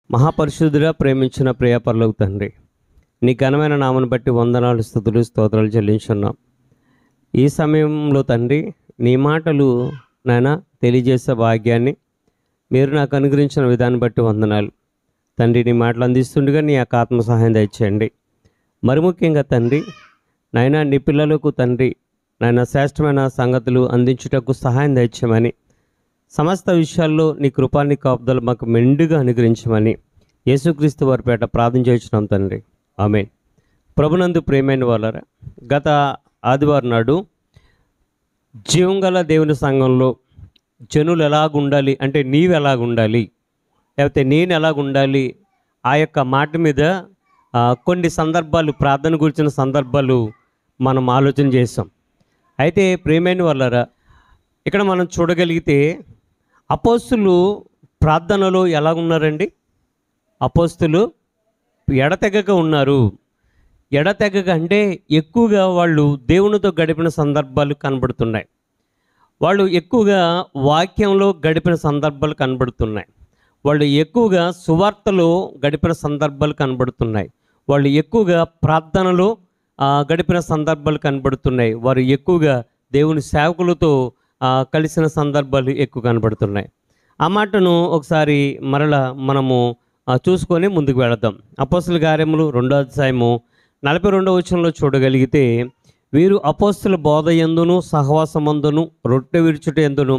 మహాపరిశుద్ధుడా, ప్రేమించిన ప్రియ పరలోక తండ్రి, నీ ఘనమైన నామను బట్టి వందనాలు, స్తుతులు, స్తోత్రాలు చెల్లించున్నాం. ఈ సమయంలో తండ్రి, నీ మాటలు నాయన తెలియజేసే భాగ్యాన్ని మీరు నాకు అనుగ్రహించిన విధాన్ని బట్టి వందనాలు తండ్రి. నీ మాటలు అందిస్తుండగా నీ యొక్క ఆత్మ సహాయం దయచేయండి. మరి ముఖ్యంగా తండ్రి నాయన, నీ పిల్లలకు తండ్రి నాయన శ్రేష్టమైన సంగతులు అందించుటకు సహాయం దయచేయమని, సమస్త విషయాల్లో నీ కృపాన్ని కాపుదలు మాకు మెండుగా అనుగ్రహించమని యేసుక్రీస్తు వారి పేట ప్రార్థన చేయించున్నాం తండ్రి. ఆమేన్. ప్రభునందు ప్రియమైన వాళ్ళారా, గత ఆదివారం నాడు జీవంగల దేవుని సంఘంలో జనులు ఎలాగుండాలి అంటే నీవు ఎలాగుండాలి, లేకపోతే నేను ఎలాగుండాలి, ఆ యొక్క మాట మీద కొన్ని సందర్భాలు, ప్రార్థన గురించిన సందర్భాలు మనం ఆలోచన చేసాం. అయితే ప్రియమైన వాళ్ళారా, ఇక్కడ మనం చూడగలిగితే అపోస్తులు ప్రార్థనలో ఎలా ఉన్నారండి? అపోస్తులు ఎడతెగక ఉన్నారు. ఎడతెగక అంటే ఎక్కువగా వాళ్ళు దేవునితో గడిపిన సందర్భాలు కనబడుతున్నాయి. వాళ్ళు ఎక్కువగా వాక్యంలో గడిపిన సందర్భాలు కనబడుతున్నాయి. వాళ్ళు ఎక్కువగా సువార్తలో గడిపిన సందర్భాలు కనబడుతున్నాయి. వాళ్ళు ఎక్కువగా ప్రార్థనలో గడిపిన సందర్భాలు కనబడుతున్నాయి. వారు ఎక్కువగా దేవుని సేవకులతో కలిసిన సందర్భాలు ఎక్కువ కనబడుతున్నాయి. ఆ మాటను ఒకసారి మరలా మనము చూసుకొని ముందుకు వెళదాం. అపోస్తుల కార్యములు 2వ అధ్యాయము 42వ వచనంలో చూడగలిగితే, వీరు అపోస్తుల బోధ యందును సహవాసమందును రొట్టె విరుచుట యందును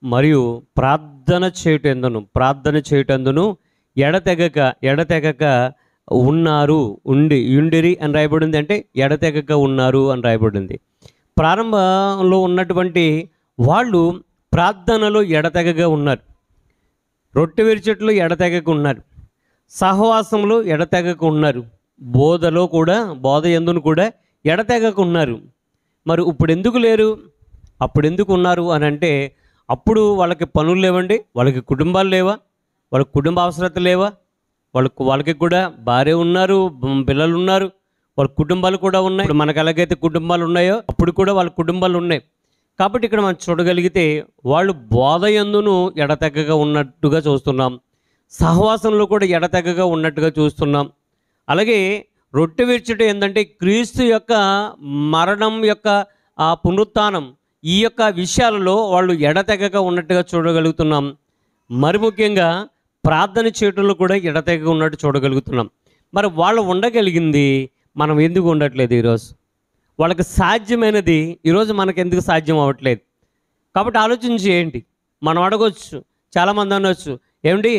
మరియు ప్రార్థన చేయుటందును ఎడతెగక ఉన్నారు, ఉండిరి అని రాయబడింది. అంటే ఎడతెగక ఉన్నారు అని రాయబడింది. ప్రారంభంలో ఉన్నటువంటి వాళ్ళు ప్రార్థనలో ఎడతెగగా ఉన్నారు, రొట్టె విరుచుటలో ఎడతెగక ఉన్నారు, సహవాసంలో ఎడతెగక ఉన్నారు, బోధ యందును కూడా ఎడతెగక ఉన్నారు. మరి ఇప్పుడు ఎందుకు లేరు? అప్పుడు ఎందుకు ఉన్నారు అని అంటే, అప్పుడు వాళ్ళకి పనులు లేవండి, వాళ్ళకి కుటుంబాలు లేవా, వాళ్ళకి కుటుంబ అవసరత లేవా, వాళ్ళకి కూడా భార్య ఉన్నారు, పిల్లలు ఉన్నారు, వాళ్ళ కుటుంబాలు కూడా ఉన్నాయి. ఇప్పుడు మనకు ఎలాగైతే కుటుంబాలు ఉన్నాయో అప్పుడు కూడా వాళ్ళ కుటుంబాలు ఉన్నాయి. కాబట్టి ఇక్కడ మనం చూడగలిగితే వాళ్ళు బోధ యందును ఎడతెగగా ఉన్నట్టుగా చూస్తున్నాం, సహవాసంలో కూడా ఎడతెగగా ఉన్నట్టుగా చూస్తున్నాం. అలాగే రొట్టె విరుచుట ఏంటంటే క్రీస్తు యొక్క మరణం యొక్క పునరుత్థానం, ఈ యొక్క విషయాలలో వాళ్ళు ఎడతెగగా ఉన్నట్టుగా చూడగలుగుతున్నాం. మరి ముఖ్యంగా ప్రార్థన చేయటంలో కూడా ఎడతెగగా ఉన్నట్టు చూడగలుగుతున్నాం. మరి వాళ్ళు ఉండగలిగింది మనం ఎందుకు ఉండట్లేదు? ఈరోజు వాళ్ళకి సాధ్యమైనది ఈరోజు మనకు ఎందుకు సాధ్యం అవ్వట్లేదు? కాబట్టి ఆలోచన చేయండి. మనం అడగవచ్చు, చాలామంది అనవచ్చు, ఏమండి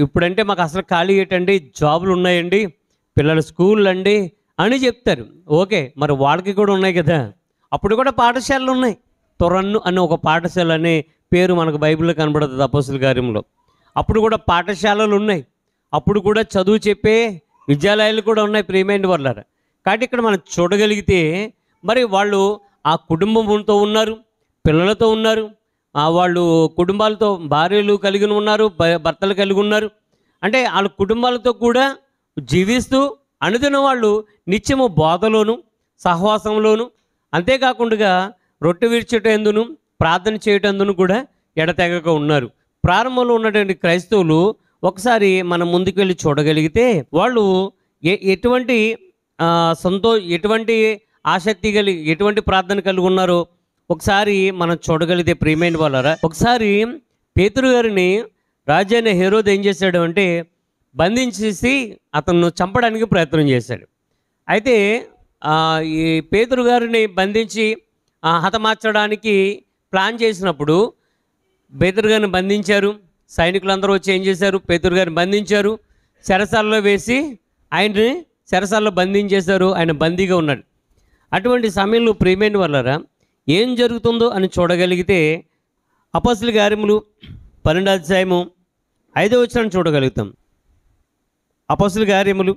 ఇప్పుడంటే మాకు అసలు ఖాళీ ఏంటండి, జాబులు ఉన్నాయండి, పిల్లల స్కూళ్ళు అండి అని చెప్తారు. ఓకే, మరి వాళ్ళకి కూడా ఉన్నాయి కదా. అప్పుడు కూడా పాఠశాలలు ఉన్నాయి. తొరన్ను అనే ఒక పాఠశాల అనే పేరు మనకు బైబిల్లో కనబడుతుంది అపోస్తుల కార్యంలో. అప్పుడు కూడా పాఠశాలలు ఉన్నాయి, అప్పుడు కూడా చదువు చెప్పే విద్యాలయాలు కూడా ఉన్నాయి ప్రియమైన వాళ్ళారా. కాబట్టి ఇక్కడ మనం చూడగలిగితే మరి వాళ్ళు ఆ కుటుంబంతో ఉన్నారు, పిల్లలతో ఉన్నారు, వాళ్ళు కుటుంబాలతో భార్యలు కలిగి ఉన్నారు, భర్తలు కలిగి ఉన్నారు. అంటే వాళ్ళ కుటుంబాలతో కూడా జీవిస్తూ అనుదిన వాళ్ళు నిత్యము బోధలోను సహవాసంలోను, అంతేకాకుండా రొట్టె విరుచుటందును ప్రార్థన చేయటందును కూడా ఎడతెగక ఉన్నారు. ప్రారంభంలో ఉన్నటువంటి క్రైస్తవులు ఒకసారి మనం ముందుకు వెళ్ళి చూడగలిగితే వాళ్ళు ఎటువంటి ఎటువంటి ఆసక్తి కలిగి ఎటువంటి ప్రార్థన కలిగి ఉన్నారో ఒకసారి మనం చూడగలిగితే ప్రియమైన వాళ్ళారా, ఒకసారి పేతురు గారిని రాజైన హేరోదు ఏం చేశాడు అంటే బంధించేసి అతను చంపడానికి ప్రయత్నం చేశాడు. అయితే ఈ పేతురు గారిని బంధించి హతమార్చడానికి ప్లాన్ చేసినప్పుడు పేతురు గారిని బంధించారు. సైనికులందరూ వచ్చి ఏం చేశారు? పేతురు గారిని బంధించారు, చెరసాలలో వేసి ఆయన్ని చెరసాలలో బంధించేశారు. ఆయన బందీగా ఉన్నాడు. అటువంటి సమయంలో ప్రియమైన వాళ్ళారా, ఏం జరుగుతుందో అని చూడగలిగితే అపోస్తుల కార్యములు 12వ అధ్యాయము 5వ వచనం చూడగలుగుతాం. అపోస్తుల కార్యములు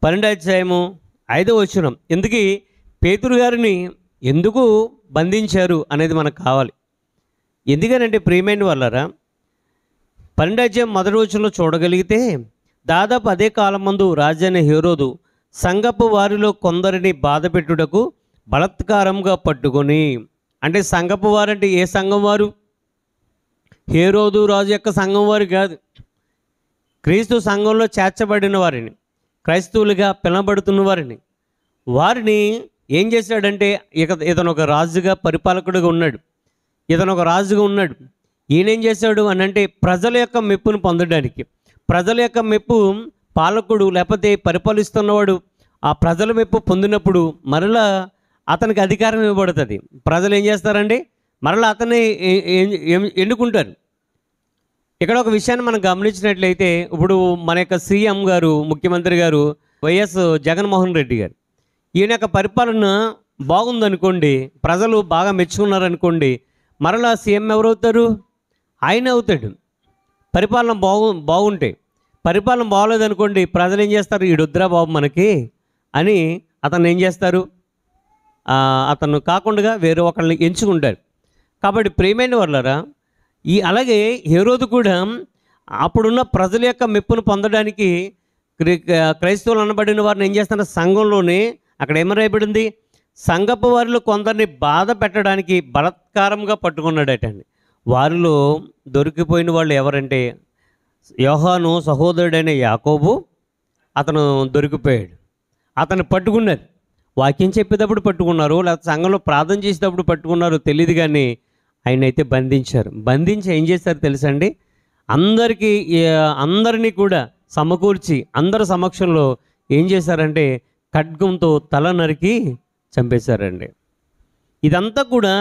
12వ అధ్యాయము 5వ వచనం. ఎందుకు పేతురు గారిని ఎందుకు బంధించారు అనేది మనకు కావాలి. ఎందుకనంటే ప్రియమైన వాళ్ళారా, 12వ అధ్యాయం 1వ వచనంలో చూడగలిగితే, దాదాపు అదే కాలం మందు రాజైన హేరోదు సంఘపు వారిలో కొందరిని బాధపెట్టుటకు బలత్కారంగా పట్టుకొని, అంటే సంఘపు వారంటే ఏ సంఘం వారు? హేరోదు రాజు యొక్క సంఘం వారు కాదు. క్రీస్తు సంఘంలో చేర్చబడిన వారిని, క్రైస్తవులుగా పిలవబడుతున్న వారిని ఏం చేశాడంటే, ఇతను ఒక రాజుగా, పరిపాలకుడుగా ఉన్నాడు. ఇతను ఒక రాజుగా ఉన్నాడు. ఈయనేం చేశాడు అని అంటే, ప్రజల యొక్క మెప్పును పొందడానికి, ప్రజల యొక్క మెప్పు, పాలకుడు లేకపోతే పరిపాలిస్తున్నవాడు ఆ ప్రజల మెప్పు పొందినప్పుడు మరలా అతనికి అధికారం ఇవ్వబడుతుంది. ప్రజలు ఏం చేస్తారండి, మరలా అతన్ని ఎన్నుకుంటారు. ఇక్కడ ఒక విషయాన్ని మనం గమనించినట్లయితే, ఇప్పుడు మన యొక్క సీఎం గారు, ముఖ్యమంత్రి గారు వైఎస్ జగన్మోహన్ రెడ్డి గారు, ఈయన యొక్క పరిపాలన బాగుందనుకోండి, ప్రజలు బాగా మెచ్చుకున్నారనుకోండి, మరలా సీఎం ఎవరవుతారు? ఆయన అవుతాడు. పరిపాలన బాగుంటే. పరిపాలన బాగోలేదనుకోండి, ప్రజలు ఏం చేస్తారు? ఈడొద్దురా బాబు మనకి అని అతను ఏం చేస్తారు? అతను కాకుండా వేరే ఒకళ్ళని ఎంచుకుంటారు. కాబట్టి ప్రియమైన వాళ్ళారా, అలాగే హేరోదు కూడా అప్పుడున్న ప్రజల యొక్క మెప్పును పొందడానికి క్రైస్తవులు అనబడిన వారిని ఏం చేస్తున్నారు? సంఘంలోనే అక్కడ ఏమని రాయబడింది? సంఘపు వారిలో కొందరిని బాధ పెట్టడానికి బలత్కారంగా పట్టుకున్నాడటండి. వారిలో దొరికిపోయిన వాళ్ళు ఎవరంటే, యోహాను సహోదరుడైన యాకోబు, అతను దొరికిపోయాడు. అతను పట్టుకున్నారు. వాక్యం చెప్పేటప్పుడు పట్టుకున్నారు, లేకపోతే సంఘంలో ప్రార్థన చేసేటప్పుడు పట్టుకున్నారో తెలియదు, కానీ ఆయన అయితే బంధించారు. బంధించి ఏం చేశారు తెలుసండి? అందరినీ కూడా సమకూర్చి అందరి సమక్షంలో ఏం చేశారంటే, ఖడ్గంతో తల నరికి చంపేశారండి. ఇదంతా కూడా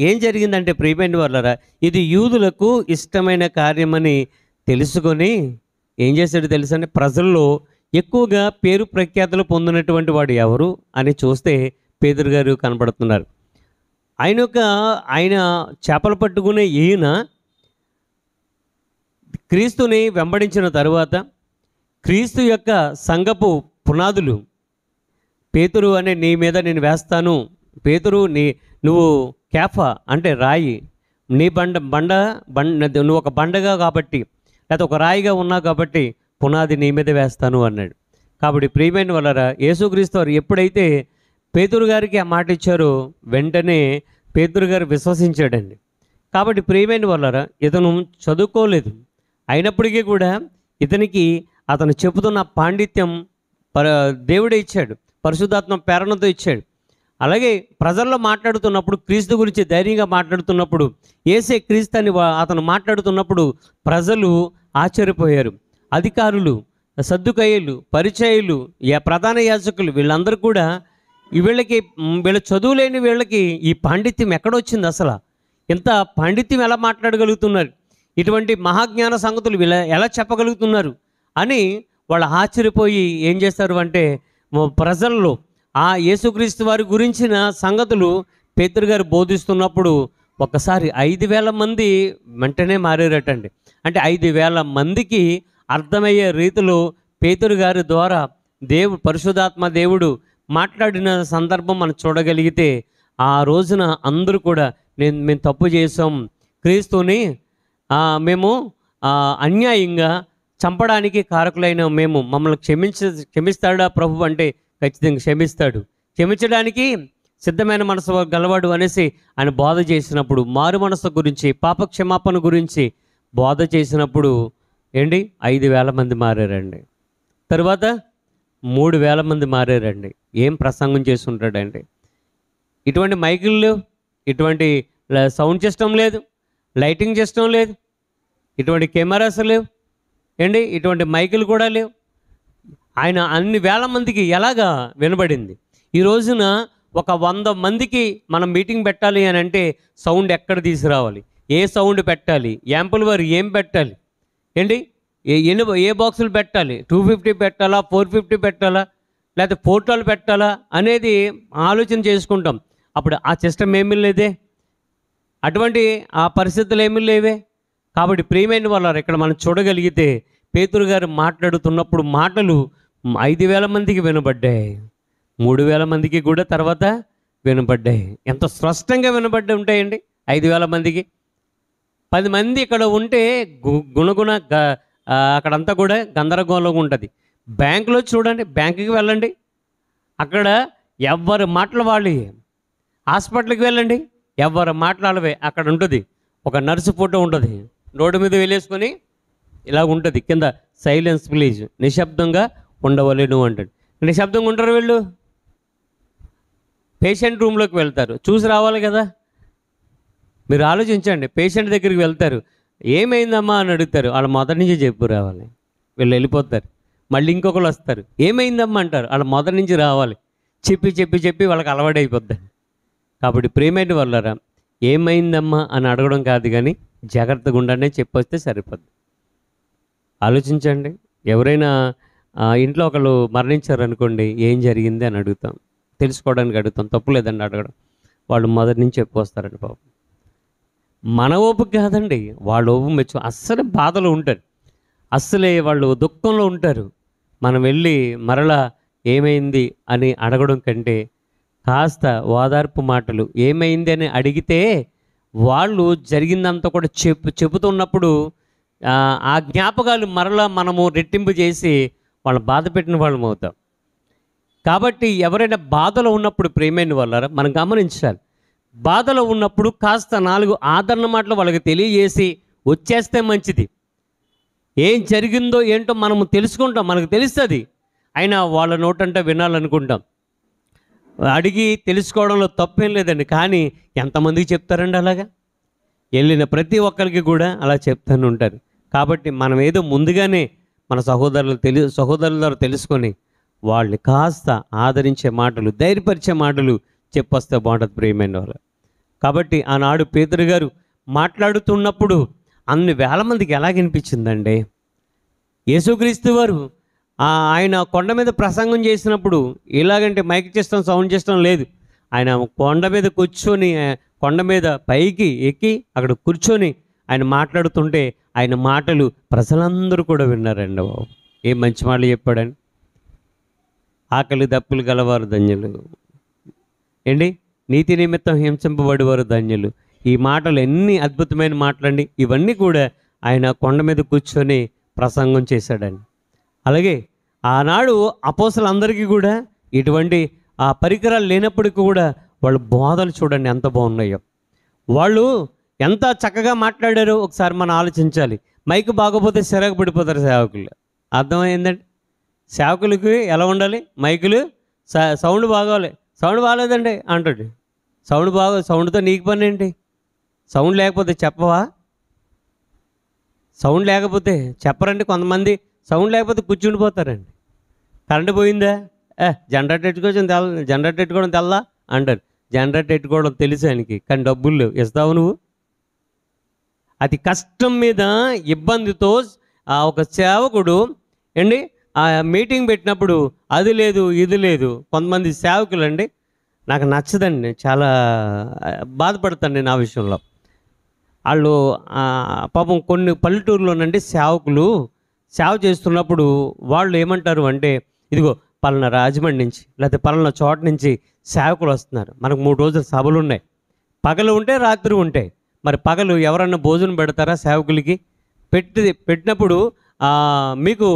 ఏం జరిగిందంటే, ప్రియమైన వాళ్ళరా, ఇది యూదులకు ఇష్టమైన కార్యమని తెలుసుకొని ఏం చేశాడు తెలుసండి? ప్రజల్లో ఎక్కువగా పేరు ప్రఖ్యాతులు పొందినటువంటి వాడు ఎవరు అని చూస్తే పేతురు గారు కనబడుతున్నారు. ఆయన చేపలు పట్టుకునే ఈయన క్రీస్తుని వెంబడించిన తరువాత క్రీస్తు యొక్క సంఘపు పునాదులు, పేతురు అనే నీ మీద నేను వేస్తాను, పేతురు నువ్వు కేఫా అంటే రాయి, నీ బండ నువ్వు ఒక బండగా కాబట్టి, లేకపోతే ఒక రాయిగా ఉన్నావు కాబట్టి పునాది నీ మీద వేస్తాను అన్నాడు. కాబట్టి ప్రియమైన వాళ్ళరా, యేసుక్రీస్తు వారు ఎప్పుడైతే పేతురు గారికి ఆ మాట ఇచ్చారో వెంటనే పేతురు గారు విశ్వసించాడండి. కాబట్టి ప్రియమైన వాళ్ళరా, ఇతను చదువుకోలేదు, అయినప్పటికీ కూడా ఇతనికి అతను చెబుతున్న పాండిత్యం దేవుడే ఇచ్చాడు, పరిశుద్ధాత్మ ప్రేరణతో ఇచ్చాడు. అలాగే ప్రజల్లో మాట్లాడుతున్నప్పుడు, క్రీస్తు గురించి ధైర్యంగా మాట్లాడుతున్నప్పుడు, యేసే క్రీస్తు అని అతను మాట్లాడుతున్నప్పుడు ప్రజలు ఆశ్చర్యపోయారు. అధికారులు, సద్దుకయ్యులు, పరిచయులు, ప్రధాన యాజకులు వీళ్ళందరూ కూడా వీళ్ళ చదువు లేని వీళ్ళకి ఈ పాండిత్యం ఎక్కడొచ్చింది? అసలు ఇంత పాండిత్యం ఎలా మాట్లాడగలుగుతున్నారు? ఇటువంటి మహాజ్ఞాన సంగతులు వీళ్ళ ఎలా చెప్పగలుగుతున్నారు అని వాళ్ళు ఆశ్చర్యపోయి ఏం చేస్తారు అంటే, ప్రజల్లో ఆ యేసుక్రీస్తు వారి గురించిన సంగతులు పేతురు గారు బోధిస్తున్నప్పుడు ఒకసారి 5,000 మంది వెంటనే మారారటండి. అంటే 5,000 మందికి అర్థమయ్యే రీతిలో పేతురు గారి ద్వారా పరిశుద్ధాత్మ దేవుడు మాట్లాడిన సందర్భం మనం చూడగలిగితే, ఆ రోజున అందరూ కూడా మేము తప్పు చేసాం, క్రీస్తుని మేము అన్యాయంగా చంపడానికి కారకులైన మమ్మల్ని క్షమిస్తాడా ప్రభు అంటే ఖచ్చితంగా క్షమిస్తాడు, క్షమించడానికి సిద్ధమైన మనసు గలవాడు అనేసి ఆయన బోధ చేసినప్పుడు, మారు మనసు గురించి, పాప క్షమాపణ గురించి బోధ చేసినప్పుడు 5,000 మంది మారారండి. తర్వాత 3,000 మంది మారారండి. ఏం ప్రసంగం చేసి ఉంటాడండి? ఇటువంటి మైకులు లేవు, ఇటువంటి సౌండ్ సిస్టమ్ లేదు, లైటింగ్ సిస్టమ్ లేదు, ఇటువంటి కెమెరాస్ లేవు, ఇటువంటి మైకులు కూడా లేవు. ఆయన అన్ని వేల మందికి ఎలాగా వినబడింది? ఈ రోజున ఒక 100 మందికి మనం మీటింగ్ పెట్టాలి అని అంటే సౌండ్ ఎక్కడ తీసుకురావాలి, ఏ సౌండ్ పెట్టాలి, యాంపుల్ వారు ఏం పెట్టాలి, ఏ బాక్సులు పెట్టాలి, 250 పెట్టాలా, 450 పెట్టాలా, లేకపోతే ఫోటోలు పెట్టాలా అనేది ఆలోచన చేసుకుంటాం. అప్పుడు ఆ సిస్టమ్ ఏమీ లేదే, అటువంటి ఆ పరిస్థితులు ఏమీ లేవే. కాబట్టి ప్రియమైన వాళ్ళు ఇక్కడ మనం చూడగలిగితే పేతురు గారు మాట్లాడుతున్నప్పుడు మాటలు 5,000 మందికి వినబడ్డాయి, 3,000 మందికి కూడా తర్వాత వినబడ్డాయి. ఎంత స్పష్టంగా వినబడ్డాయి ఉంటాయండి 5,000 మందికి. 10 మంది ఇక్కడ ఉంటే గుణగుణ అక్కడంతా కూడా గందరగోళంగా ఉంటుంది. బ్యాంకులో చూడండి, బ్యాంకుకి వెళ్ళండి, అక్కడ ఎవరి మాటలు వాళ్ళు. హాస్పిటల్కి వెళ్ళండి, ఎవరి మాట్లాడవే అక్కడ ఉంటుంది. ఒక నర్సు ఫోటో ఉంటుంది, రోడ్డు మీద వెళ్ళేసుకొని ఇలా ఉంటుంది కింద, సైలెన్స్ ప్లీజ్, నిశ్శబ్దంగా ఉండవలేను అంటాడు. నిశ్శబ్దంగా ఉంటారు వీళ్ళు. పేషెంట్ రూమ్లోకి వెళ్తారు, చూసి రావాలి కదా. మీరు ఆలోచించండి, పేషెంట్ దగ్గరికి వెళ్తారు, ఏమైందమ్మా అని అడుగుతారు, వాళ్ళు మొదటి నుంచి చెప్పు రావాలి. వీళ్ళు వెళ్ళిపోతారు, మళ్ళీ ఇంకొకరు వస్తారు, ఏమైందమ్మా అంటారు, వాళ్ళు మొదటి నుంచి రావాలి. చెప్పి చెప్పి చెప్పి వాళ్ళకి అలవాటు అయిపోద్ది. కాబట్టి ప్రియమైన వాళ్ళరా, ఏమైందమ్మా అని అడగడం కాదు కానీ జాగ్రత్తగా ఉండండి చెప్పొస్తే సరిపోద్ది. ఆలోచించండి, ఎవరైనా ఇంట్లో ఒకళ్ళు మరణించారనుకోండి, ఏం జరిగింది అని అడుగుతాం, తెలుసుకోవడానికి అడుగుతాం, తప్పు లేదండి అడగడం. వాళ్ళు మొదటి నుంచి చెప్పొస్తారండి పాపం. మన ఓపిక కాదండి, వాళ్ళ ఓపిక మెచ్చు. అస్సలు బాధలో ఉంటారు, అస్సలే వాళ్ళు దుఃఖంలో ఉంటారు. మనం వెళ్ళి మరలా ఏమైంది అని అడగడం కంటే కాస్త ఓదార్పు మాటలు, ఏమైంది అని అడిగితే వాళ్ళు జరిగిందంతా కూడా చెబుతున్నప్పుడు ఆ జ్ఞాపకాలు మరలా మనము రెట్టింపు చేసి వాళ్ళని బాధ పెట్టిన వాళ్ళం అవుతాం. కాబట్టి ఎవరైనా బాధలో ఉన్నప్పుడు ప్రియమైన వాళ్ళారా మనం గమనించాలి. బాధలో ఉన్నప్పుడు కాస్త 4 ఆదరణ మాటలు వాళ్ళకి తెలియజేసి వచ్చేస్తే మంచిది. ఏం జరిగిందో ఏంటో మనము తెలుసుకుంటాం, మనకు తెలుస్తుంది. అయినా వాళ్ళ నోటంటే వినాలనుకుంటాం. అడిగి తెలుసుకోవడంలో తప్పేం లేదండి. కానీ ఎంతమందికి చెప్తారండి అలాగా? వెళ్ళిన ప్రతి ఒక్కరికి కూడా అలా చెప్తూనే ఉంటారు. కాబట్టి మనం ఏదో ముందుగానే మన సహోదరుల ద్వారా తెలుసుకొని వాళ్ళని కాస్త ఆదరించే మాటలు, ధైర్యపరిచే మాటలు చెప్పొస్తే బాగుంటుంది ప్రియమైన వాళ్ళు. కాబట్టి ఆనాడు పేతురు గారు మాట్లాడుతున్నప్పుడు అన్ని వేల మందికి ఎలాగనిపించిందండి. యేసుక్రీస్తు వారు ఆయన కొండ మీద ప్రసంగం చేసినప్పుడు ఎలాగంటే మైక్ సిస్టమ్, సౌండ్ సిస్టమ్ లేదు. ఆయన కొండ మీద కూర్చొని, కొండ మీద పైకి ఎక్కి అక్కడ కూర్చొని ఆయన మాట్లాడుతుంటే ఆయన మాటలు ప్రజలందరూ కూడా విన్నారండి. బాబు ఏం మంచి మాటలు చెప్పాడని. ఆకలి దప్పులు గలవారు ధన్యులు ఏంటి, నీతి నిమిత్తం హింసింపబడేవారు ధన్యులు. ఈ మాటలు ఎన్ని అద్భుతమైన మాటలండి. ఇవన్నీ కూడా ఆయన కొండ మీద కూర్చొని ప్రసంగం చేశాడండి. అలాగే ఆనాడు అపోస్తలులందరికీ కూడా ఇటువంటి పరికరాలు లేనప్పటికీ కూడా వాళ్ళ బోధలు చూడండి ఎంత బాగున్నాయో. వాళ్ళు ఎంత చక్కగా మాట్లాడారో ఒకసారి మనం ఆలోచించాలి. మైకు బాగోపోతే సిరాకు పడిపోతారు సేవకులు. అర్థమైందండి? సేవకులకి ఎలా ఉండాలి? మైకులు సౌండ్ బాగోవాలి. సౌండ్ బాగాలేదండి అంటాడు. సౌండ్తో నీకు పని ఏంటి? సౌండ్ లేకపోతే చెప్పవా? సౌండ్ లేకపోతే చెప్పరండి. కొంతమంది సౌండ్ లేకపోతే కూర్చుండిపోతారండి. కరెంటు పోయిందా, జనరేటర్ ఎట్టుకోవడం తెల్లా అంటారు. జనరేటర్ ఎట్టుకోవడం తెలుసు ఆయనకి, కానీ డబ్బులు లేవు. ఇస్తావు నువ్వు? అతి కష్టం మీద ఇబ్బందితో ఒక సేవకుడు అండి మీటింగ్ పెట్టినప్పుడు అది లేదు ఇది లేదు. కొంతమంది సేవకులు అండి నాకు నచ్చదండి, చాలా బాధపడతాను నేను ఆ విషయంలో. వాళ్ళు పాపం కొన్ని పల్లెటూరులోనండి సేవకులు సేవ చేస్తున్నప్పుడు వాళ్ళు ఏమంటారు అంటే, ఇదిగో పలానా రాజమండ్రి నుంచి లేకపోతే పలానా చోట నుంచి సేవకులు వస్తున్నారు, మనకు 3 రోజుల సభలు ఉన్నాయి, పగలు ఉంటే రాత్రి ఉంటాయి. మరి పగలు ఎవరన్నా భోజనం పెడతారా సేవకులకి? పెట్టినప్పుడు మీకు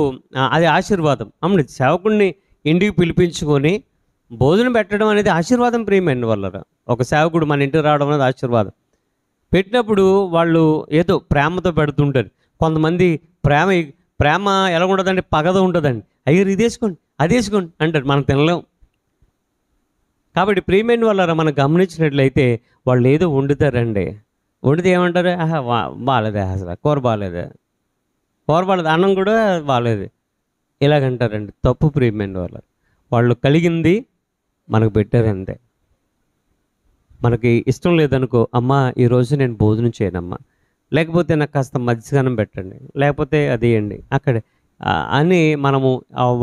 అది ఆశీర్వాదం. అవును, సేవకుడిని ఇంటికి పిలిపించుకొని భోజనం పెట్టడం అనేది ఆశీర్వాదం ప్రియమైన వాళ్ళరా. ఒక సేవకుడు మన ఇంటికి రావడం అనేది ఆశీర్వాదం. పెట్టినప్పుడు వాళ్ళు ఏదో ప్రేమతో పెడుతుంటారు. కొంతమంది ప్రేమ ఎలా ఉండదండి, పగద ఉంటుందండి. అయ్యో ఇది వేసుకోండి అది వేసుకోండి అంటారు, మనం తినలేం. కాబట్టి ప్రియమైన వాళ్ళరా మనం గమనించినట్లయితే వాళ్ళు ఏదో వండుతారండి. వండితే ఏమంటారు, బాగాలేదా, అసలు కూర బాగాలేదా, అన్నం కూడా బాగాలేదు, ఇలాగంటారండి. తప్పు ప్రియమైన వాళ్ళు కలిగింది మనకు పెట్టారంతే. మనకి ఇష్టం లేదనుకో, అమ్మా ఈరోజు నేను భోజనం చేయనమ్మా, లేకపోతే నాకు కాస్త మధ్యాహ్నం పెట్టండి, లేకపోతే అది వేయండి అక్కడే అని మనము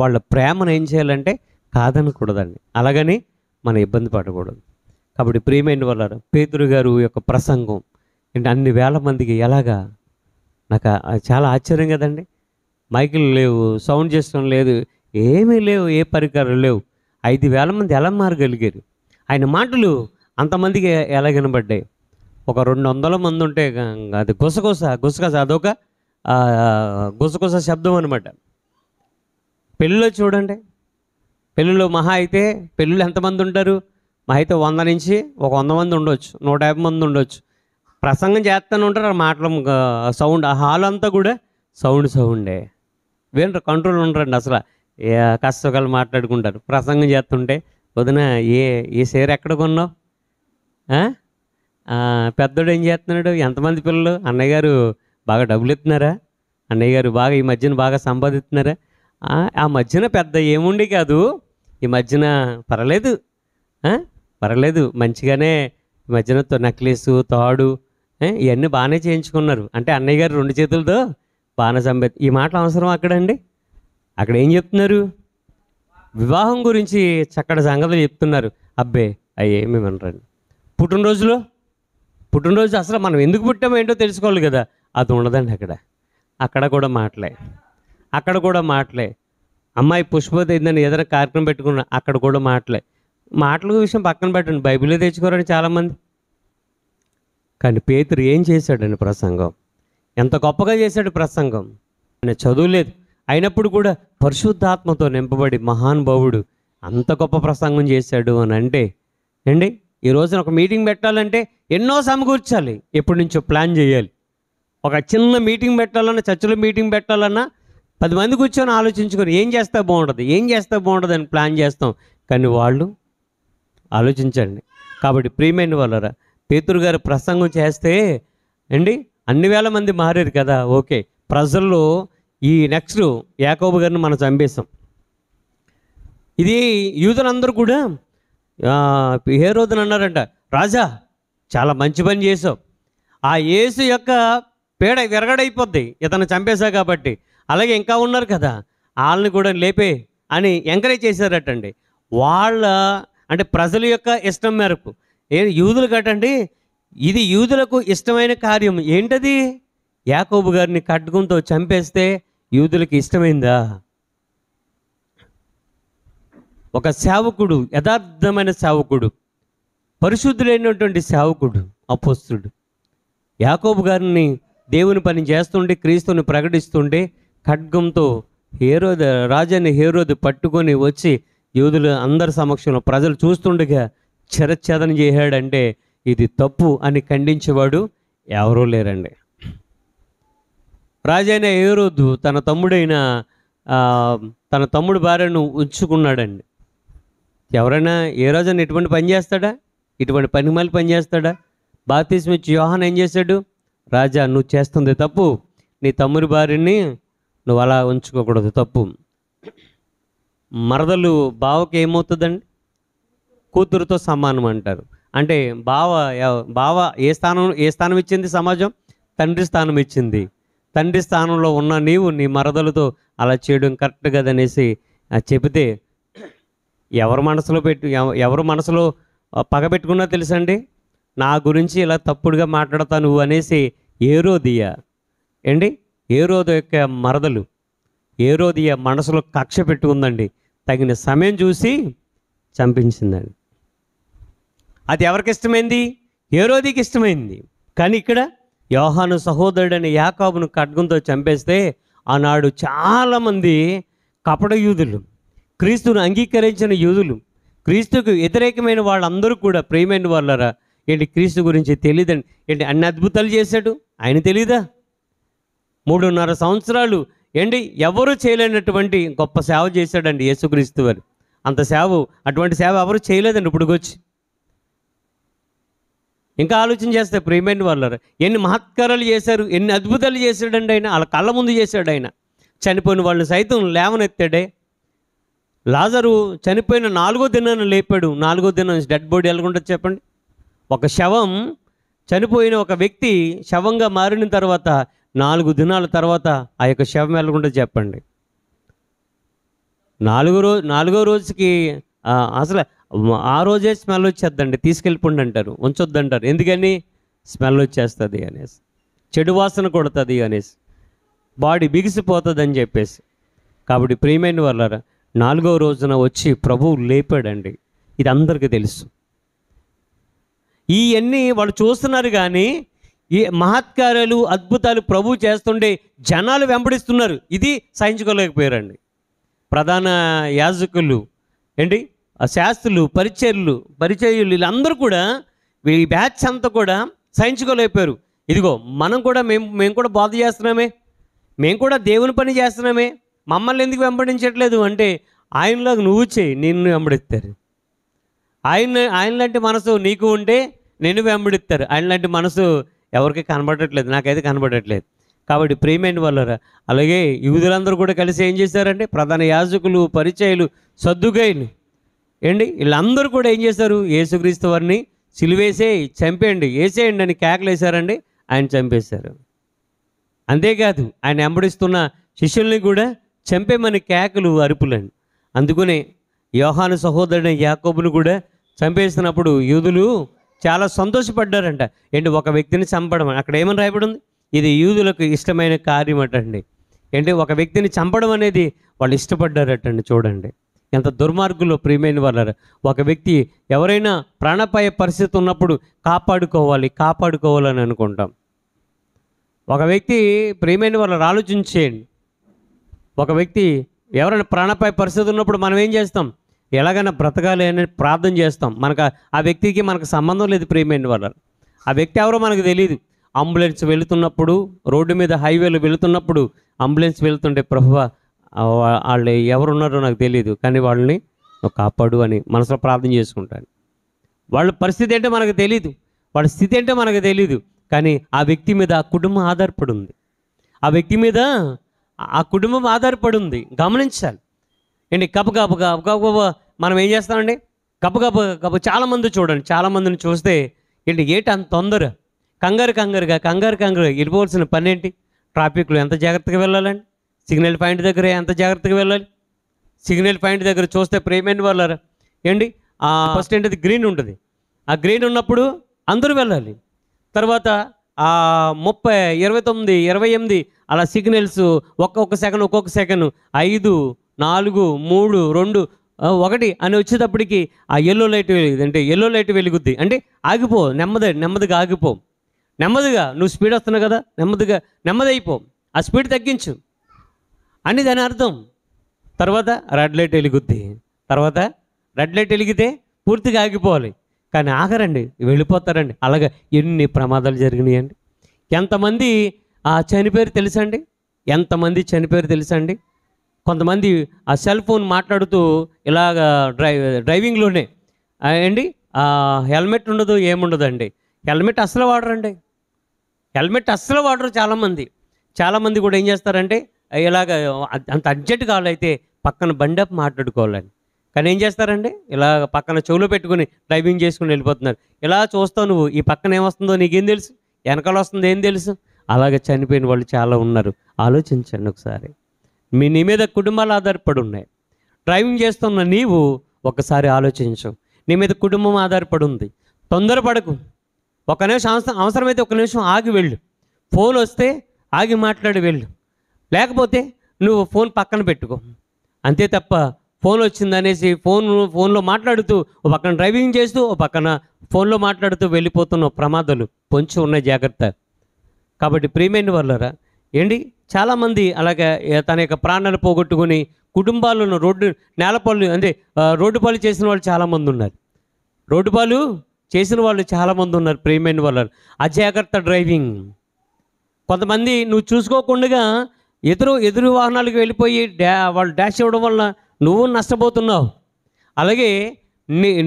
వాళ్ళ ప్రేమను ఏం చేయాలంటే కాదనకూడదండి. అలాగని మనం ఇబ్బంది పడకూడదు. కాబట్టి ప్రియమైన వాళ్ళారు, పేతురు గారు యొక్క ప్రసంగం అంటే అన్ని వేల మందికి ఎలాగా, నాకు చాలా ఆశ్చర్యం కదండి. మైకులు లేవు, సౌండ్ సిస్టమ్ లేదు, ఏమీ లేవు, ఏ పరికరాలు లేవు. 5,000 మంది ఎలా మారగలిగారు? ఆయన మాటలు అంతమందికి ఎలా వినబడ్డాయి? ఒక 200 మంది ఉంటే అది గుసగుస అదొక గుసగుస శబ్దం అనమాట. పెళ్ళిలో చూడండి, పెళ్ళిలో మహా అయితే పెళ్ళిలో ఎంతమంది ఉంటారు? మహా అయితే 100 నుంచి 100 మంది ఉండొచ్చు, 150 మంది ఉండొచ్చు. ప్రసంగం చేస్తూనే ఉంటారు, ఆ మాటలు సౌండ్, ఆ హాల్ అంతా కూడా సౌండే. వినరు, కంట్రోల్ ఉండరండి అసలు. కష్టకాలు మాట్లాడుకుంటారు. ప్రసంగం చేస్తుంటే, వదిన ఏ చీర ఎక్కడ కొన్నావు, పెద్దోడు ఏం చేస్తున్నాడు, ఎంతమంది పిల్లలు, అన్నయ్య గారు బాగా డబ్బులు ఇస్తున్నారా, అన్నయ్య గారు బాగా ఈ మధ్యన బాగా సంపాదిస్తున్నారా, ఆ మధ్యన పెద్ద ఏముండి కాదు, ఈ మధ్యన పర్లేదు పర్లేదు మంచిగానే ఈ మధ్యన నెక్లెస్ తాడు ఇవన్నీ బాగానే చేయించుకున్నారు అంటే అన్నయ్య గారు 2 చేతులతో బాగానే ఈ మాటలు అవసరం అక్కడండి. అక్కడ ఏం చెప్తున్నారు, వివాహం గురించి చక్కటి సంగతులు చెప్తున్నారు. అబ్బే అయ్యేమి వినరండి. పుట్టినరోజు అసలు మనం ఎందుకు పుట్టామో ఏంటో తెలుసుకోవాలి కదా, అది ఉండదండి అక్కడ కూడా మాటలే. అమ్మాయి పుష్పవతి అయిందని ఏదైనా కార్యక్రమం పెట్టుకున్నా అక్కడ కూడా మాటల విషయం పక్కన పెట్టండి, బైబిలే తెచ్చుకోరండి చాలామంది. కానీ పేతురు ఏం చేశాడండి ప్రసంగం, ఎంత గొప్పగా చేశాడు ప్రసంగం. ఆయన చదువులేదు అయినప్పుడు కూడా పరిశుద్ధాత్మతో నింపబడి మహానుభావుడు అంత గొప్ప ప్రసంగం చేశాడు అని అంటే అండి, ఈ రోజున ఒక మీటింగ్ పెట్టాలంటే ఎన్నో సమకూర్చాలి, ఎప్పటి నుంచో ప్లాన్ చేయాలి. ఒక చిన్న మీటింగ్ పెట్టాలన్నా, చర్చిలో మీటింగ్ పెట్టాలన్నా 10 మంది కూర్చొని ఆలోచించుకొని ఏం చేస్తే బాగుంటుంది అని ప్లాన్ చేస్తాం. కానీ వాళ్ళు ఆలోచించండి. కాబట్టి ప్రియమైన వాళ్ళరా, పేతురు గారు ప్రసంగం చేస్తే అండి అన్ని వేల మంది మారారు కదా. ఓకే, ప్రజల్లో ఈ నెక్స్ట్ యాకోబు గారిని మనం చంపేశాం. ఇది యూదులందరూ కూడా హేరోదుని అన్నారంట, రాజా చాలా మంచి పని చేసావు, ఆ యేసు యొక్క పేడ విరగడైపోద్ది ఇతను చంపేశా కాబట్టి, అలాగే ఇంకా ఉన్నారు కదా వాళ్ళని కూడా లేపే అని ఎంకరేజ్ చేశారటండి. వాళ్ళ అంటే ప్రజల యొక్క ఇష్టం మేరకు యూదులు కట్టండి, ఇది యూదులకు ఇష్టమైన కార్యం ఏంటది, యాకోబు గారిని ఖడ్గంతో చంపేస్తే యూదులకి ఇష్టమైందా? ఒక సేవకుడు, యథార్థమైన సేవకుడు, పరిశుద్ధుడైనటువంటి సేవకుడు, అపోస్తుడు యాకోబు గారిని దేవుని పని చేస్తుంటే, క్రీస్తుని ప్రకటిస్తుంటే ఖడ్గంతో రాజాని హేరోదు పట్టుకొని వచ్చి యూదుల అందరి సమక్షంలో ప్రజలు చూస్తుండగా చిరచ్ఛేదన చేశాడంటే ఇది తప్పు అని ఖండించేవాడు ఎవరూ లేరండి. రాజైన హేరోదు తన తమ్ముడు భార్యను ఉంచుకున్నాడండి. ఎవరైనా ఏ రోజైనా ఇటువంటి పని చేస్తాడా, ఇటువంటి పనిమాలి పని చేస్తాడా? బాప్తిస్మం ఇచ్చి యోహాను ఏం చేశాడు, రాజా నువ్వు చేస్తుంది తప్పు, నీ తమ్ముడి భార్యని నువ్వు అలా ఉంచుకోకూడదు, తప్పు. మరదలు బావకి ఏమవుతుందండి, కూతురుతో సమానం అంటారు. అంటే బావ ఏ స్థానం ఇచ్చింది సమాజం, తండ్రి స్థానం ఇచ్చింది. తండ్రి స్థానంలో ఉన్న నీవు నీ మరదలతో అలా చేయడం కరెక్ట్ కదనేసి చెబితే ఎవరు మనసులో పగబెట్టుకున్నా తెలుసండి, నా గురించి ఇలా తప్పుడుగా మాట్లాడతా నువ్వు అనేసి హేరోదు యొక్క మరదలు హేరోదియ మనసులో కక్ష పెట్టుకుందండి. తగిన సమయం చూసి చంపించిందండి. అది ఎవరికి ఇష్టమైంది, హేరోదికి ఇష్టమైంది. కానీ ఇక్కడ యోహాను సహోదరుడైన యాకోబును ఖడ్గంతో చంపేస్తే ఆనాడు చాలామంది కపట యూదులు, క్రీస్తును అంగీకరించిన యూదులు, క్రీస్తుకు వ్యతిరేకమైన వాళ్ళందరూ కూడా ప్రియమైన వాళ్ళరా క్రీస్తు గురించి తెలియదండి. అన్ని అద్భుతాలు చేశాడు, ఆయన తెలీదా? 3.5 సంవత్సరాలు ఎవరు చేయలేనటువంటి గొప్ప సేవ చేశాడండి యేసుక్రీస్తు వారు. అటువంటి సేవ ఎవరు చేయలేదండి ఇప్పుడుకొచ్చి. ఇంకా ఆలోచన చేస్తే ప్రియమైన వాళ్ళరా ఎన్ని మహత్కారాలు చేశారు, ఎన్ని అద్భుతాలు చేశాడండి ఆయన. వాళ్ళ కళ్ళ ముందు చేశాడు ఆయన. చనిపోయిన వాళ్ళని సైతం లేవనెత్తాడే. లాజరు చనిపోయిన 4వ దినాన్ని లేపాడు. 4వ దినం డెడ్ బాడీ ఎలాగుంటుంది చెప్పండి. ఒక శవం, చనిపోయిన ఒక వ్యక్తి శవంగా మారిన తర్వాత 4 దినాల తర్వాత ఆ యొక్క శవం ఎలాగుంటుంది చెప్పండి. 4వ రోజుకి అసలు ఆ రోజే స్మెల్ వచ్చేద్దండి, తీసుకెళ్ళిపోండి అంటారు, ఉంచొద్దంటారు. ఎందుకని? స్మెల్ వచ్చేస్తుంది అనేసి, చెడు వాసన కొడుతుంది అనేసి, బాడీ బిగిసిపోతుంది అని చెప్పేసి. కాబట్టి ప్రియమైన వాళ్ళారా 4వ రోజున వచ్చి ప్రభువు లేపాడండి. ఇది అందరికీ తెలుసు. ఇవన్నీ వాళ్ళు చూస్తున్నారు కానీ ఈ మహత్కార్యాలు అద్భుతాలు ప్రభు చేస్తుండే జనాలు వెంబడిస్తున్నారు. ఇది సహించుకోలేకపోయారండి. ప్రధాన యాజకులు శాస్త్రులు, పరిచర్యులు వీళ్ళందరూ కూడా ఈ బ్యాచ్ అంతా కూడా సహించుకోలేకపోయారు. ఇదిగో మేము కూడా బోధ చేస్తున్నామే, మేము కూడా దేవుని పని చేస్తున్నామే, మమ్మల్ని ఎందుకు వెంబడించట్లేదు అంటే, ఆయనలాగా నువ్వు చేయి, నిన్ను వెంబడిస్తారు. ఆయనలాంటి మనసు నీకు ఉంటే నిన్ను వెంబడిస్తారు. ఆయనలాంటి మనసు ఎవరికి కనబడట్లేదు, నాకైతే కనబడట్లేదు. కాబట్టి ప్రియమైన వాళ్ళరా, అలాగే యూదులందరూ కూడా కలిసి ఏం చేశారంటే, ప్రధాన యాజకులు, పరిచయులు, సద్దుకయ్యులు వీళ్ళందరూ కూడా ఏం చేశారు, యేసుక్రీస్తు వారిని సిలువేసేయి, చంపేయండి, వేసేయండి అని కేకలేశారండి. ఆయన చంపేశారు. అంతేకాదు ఆయన వెంబడిస్తున్న శిష్యుల్ని కూడా చంపేమని కేకలు, అరుపులండి. అందుకనే యోహాను సహోదరుడైన యాకోబును కూడా చంపేసినప్పుడు యూదులు చాలా సంతోషపడ్డారంట. ఒక వ్యక్తిని చంపడం, అక్కడ ఏమని రాయబడి ఉంది, ఇది యూదులకు ఇష్టమైన కార్యం అటండి. ఒక వ్యక్తిని చంపడం అనేది వాళ్ళు ఇష్టపడ్డారటండి. చూడండి ఎంత దుర్మార్గులో ప్రియమైన వాళ్ళారు. ఒక వ్యక్తి ఎవరైనా ప్రాణాపాయ పరిస్థితి ఉన్నప్పుడు కాపాడుకోవాలని అనుకుంటాం. ఒక వ్యక్తి ప్రియమైన వాళ్ళని ఆలోచించేయండి. ఒక వ్యక్తి ఎవరైనా ప్రాణాపాయ పరిస్థితి ఉన్నప్పుడు మనం ఏం చేస్తాం, ఎలాగైనా బ్రతకాలి అని ప్రార్థన చేస్తాం. ఆ వ్యక్తికి మనకు సంబంధం లేదు ప్రియమైన వాళ్ళు. ఆ వ్యక్తి ఎవరో మనకు తెలియదు. అంబులెన్స్ వెళుతున్నప్పుడు, రోడ్డు మీద హైవేలో వెళుతున్నప్పుడు అంబులెన్స్ వెళుతుంటే, ప్రభువా వాళ్ళు ఎవరున్నారో నాకు తెలియదు, కానీ వాళ్ళని నువ్వు కాపాడు అని మనసులో ప్రార్థన చేసుకుంటాను. వాళ్ళ పరిస్థితి ఏంటో మనకు తెలీదు, వాళ్ళ స్థితి ఏంటో మనకు తెలీదు, కానీ ఆ వ్యక్తి మీద ఆ కుటుంబం ఆధారపడి ఉంది. ఆ వ్యక్తి మీద ఆ కుటుంబం ఆధారపడి ఉంది. గమనించాలి. గబగబ మనం ఏం చేస్తామండి, గబగబ చాలామంది చూడండి, చాలామందిని చూస్తే ఏంటి అంత తొందర, కంగారుగా వెళ్ళిపోవాల్సిన పని ఏంటి? ట్రాఫిక్లో ఎంత జాగ్రత్తగా వెళ్ళాలండి, సిగ్నల్ పాయింట్ దగ్గర ఎంత జాగ్రత్తగా వెళ్ళాలి. సిగ్నల్ పాయింట్ దగ్గర చూస్తే ప్రియమైన వాళ్ళారా ఫస్ట్ ఏంటది గ్రీన్ ఉంటుంది. ఆ గ్రీన్ ఉన్నప్పుడు అందరూ వెళ్ళాలి. తర్వాత 30, 29, 28 అలా సిగ్నల్స్ ఒక్కొక్క సెకండ్ 5, 4, 3, 2, 1 అని వచ్చేటప్పటికి ఆ ఎల్లో లైట్ వెలుగుద్ది అంటే ఆగిపో, నెమ్మదిగా ఆగిపో, నెమ్మదిగా నువ్వు స్పీడ్ వస్తున్నావు కదా, నెమ్మది అయిపో, ఆ స్పీడ్ తగ్గించు అని దాని అర్థం. తర్వాత రెడ్ లైట్ వెలిగితే పూర్తిగా ఆగిపోవాలి, కానీ ఆగరండి, వెళ్ళిపోతారండి. అలాగా ఎన్ని ప్రమాదాలు జరిగినాయండి. ఎంతమంది చనిపోయారు తెలుసా అండి. కొంతమంది ఆ సెల్ ఫోన్ మాట్లాడుతూ ఇలాగా డ్రైవింగ్లోనే హెల్మెట్ ఉండదు, ఏముండదండి. హెల్మెట్ అస్సలు వాడరు చాలామంది కూడా ఏం చేస్తారంటే, ఇలాగ అంత అర్జెంట్ కావాలైతే పక్కన బండి అప్ మాట్లాడుకోవాలని, కానీ ఏం చేస్తారంటే ఇలా పక్కన చెవులో పెట్టుకుని డ్రైవింగ్ చేసుకుని వెళ్ళిపోతున్నారు. ఇలా చూస్తావు నువ్వు, ఈ పక్కన ఏమొస్తుందో నీకేం తెలుసు, వెనకాల వస్తుందో ఏం తెలుసు. అలాగే చనిపోయిన వాళ్ళు చాలా ఉన్నారు. ఆలోచించండి ఒకసారి. నీ మీద కుటుంబాలు ఆధారపడి ఉన్నాయి. డ్రైవింగ్ చేస్తున్న నీవు ఒకసారి ఆలోచించు, నీ మీద కుటుంబం ఆధారపడి ఉంది. తొందరపడకు. ఒక నిమిషం అవసరమైతే ఒక నిమిషం ఆగి వెళ్ళు. ఫోన్ వస్తే ఆగి మాట్లాడి వెళ్ళు, లేకపోతే నువ్వు ఫోన్ పక్కన పెట్టుకో. అంతే తప్ప ఫోన్ వచ్చిందనేసి ఫోన్లో మాట్లాడుతూ ఓ పక్కన డ్రైవింగ్ చేస్తూ ఓ పక్కన ఫోన్లో మాట్లాడుతూ వెళ్ళిపోతున్న ప్రమాదాలు పొంచి ఉన్నాయి, జాగ్రత్త. కాబట్టి ప్రియమైన వాళ్ళరా చాలామంది అలాగే తన యొక్క ప్రాణాలు పోగొట్టుకుని కుటుంబాలను రోడ్డు పాలు చేసిన వాళ్ళు చాలామంది ఉన్నారు. ప్రియమైన వాళ్ళు అజాగ్రత్త డ్రైవింగ్. కొంతమంది నువ్వు చూసుకోకుండా ఎదురు వాహనాలకు వెళ్ళిపోయి వాళ్ళు డాష్ ఇవ్వడం వల్ల నువ్వు నష్టపోతున్నావు. అలాగే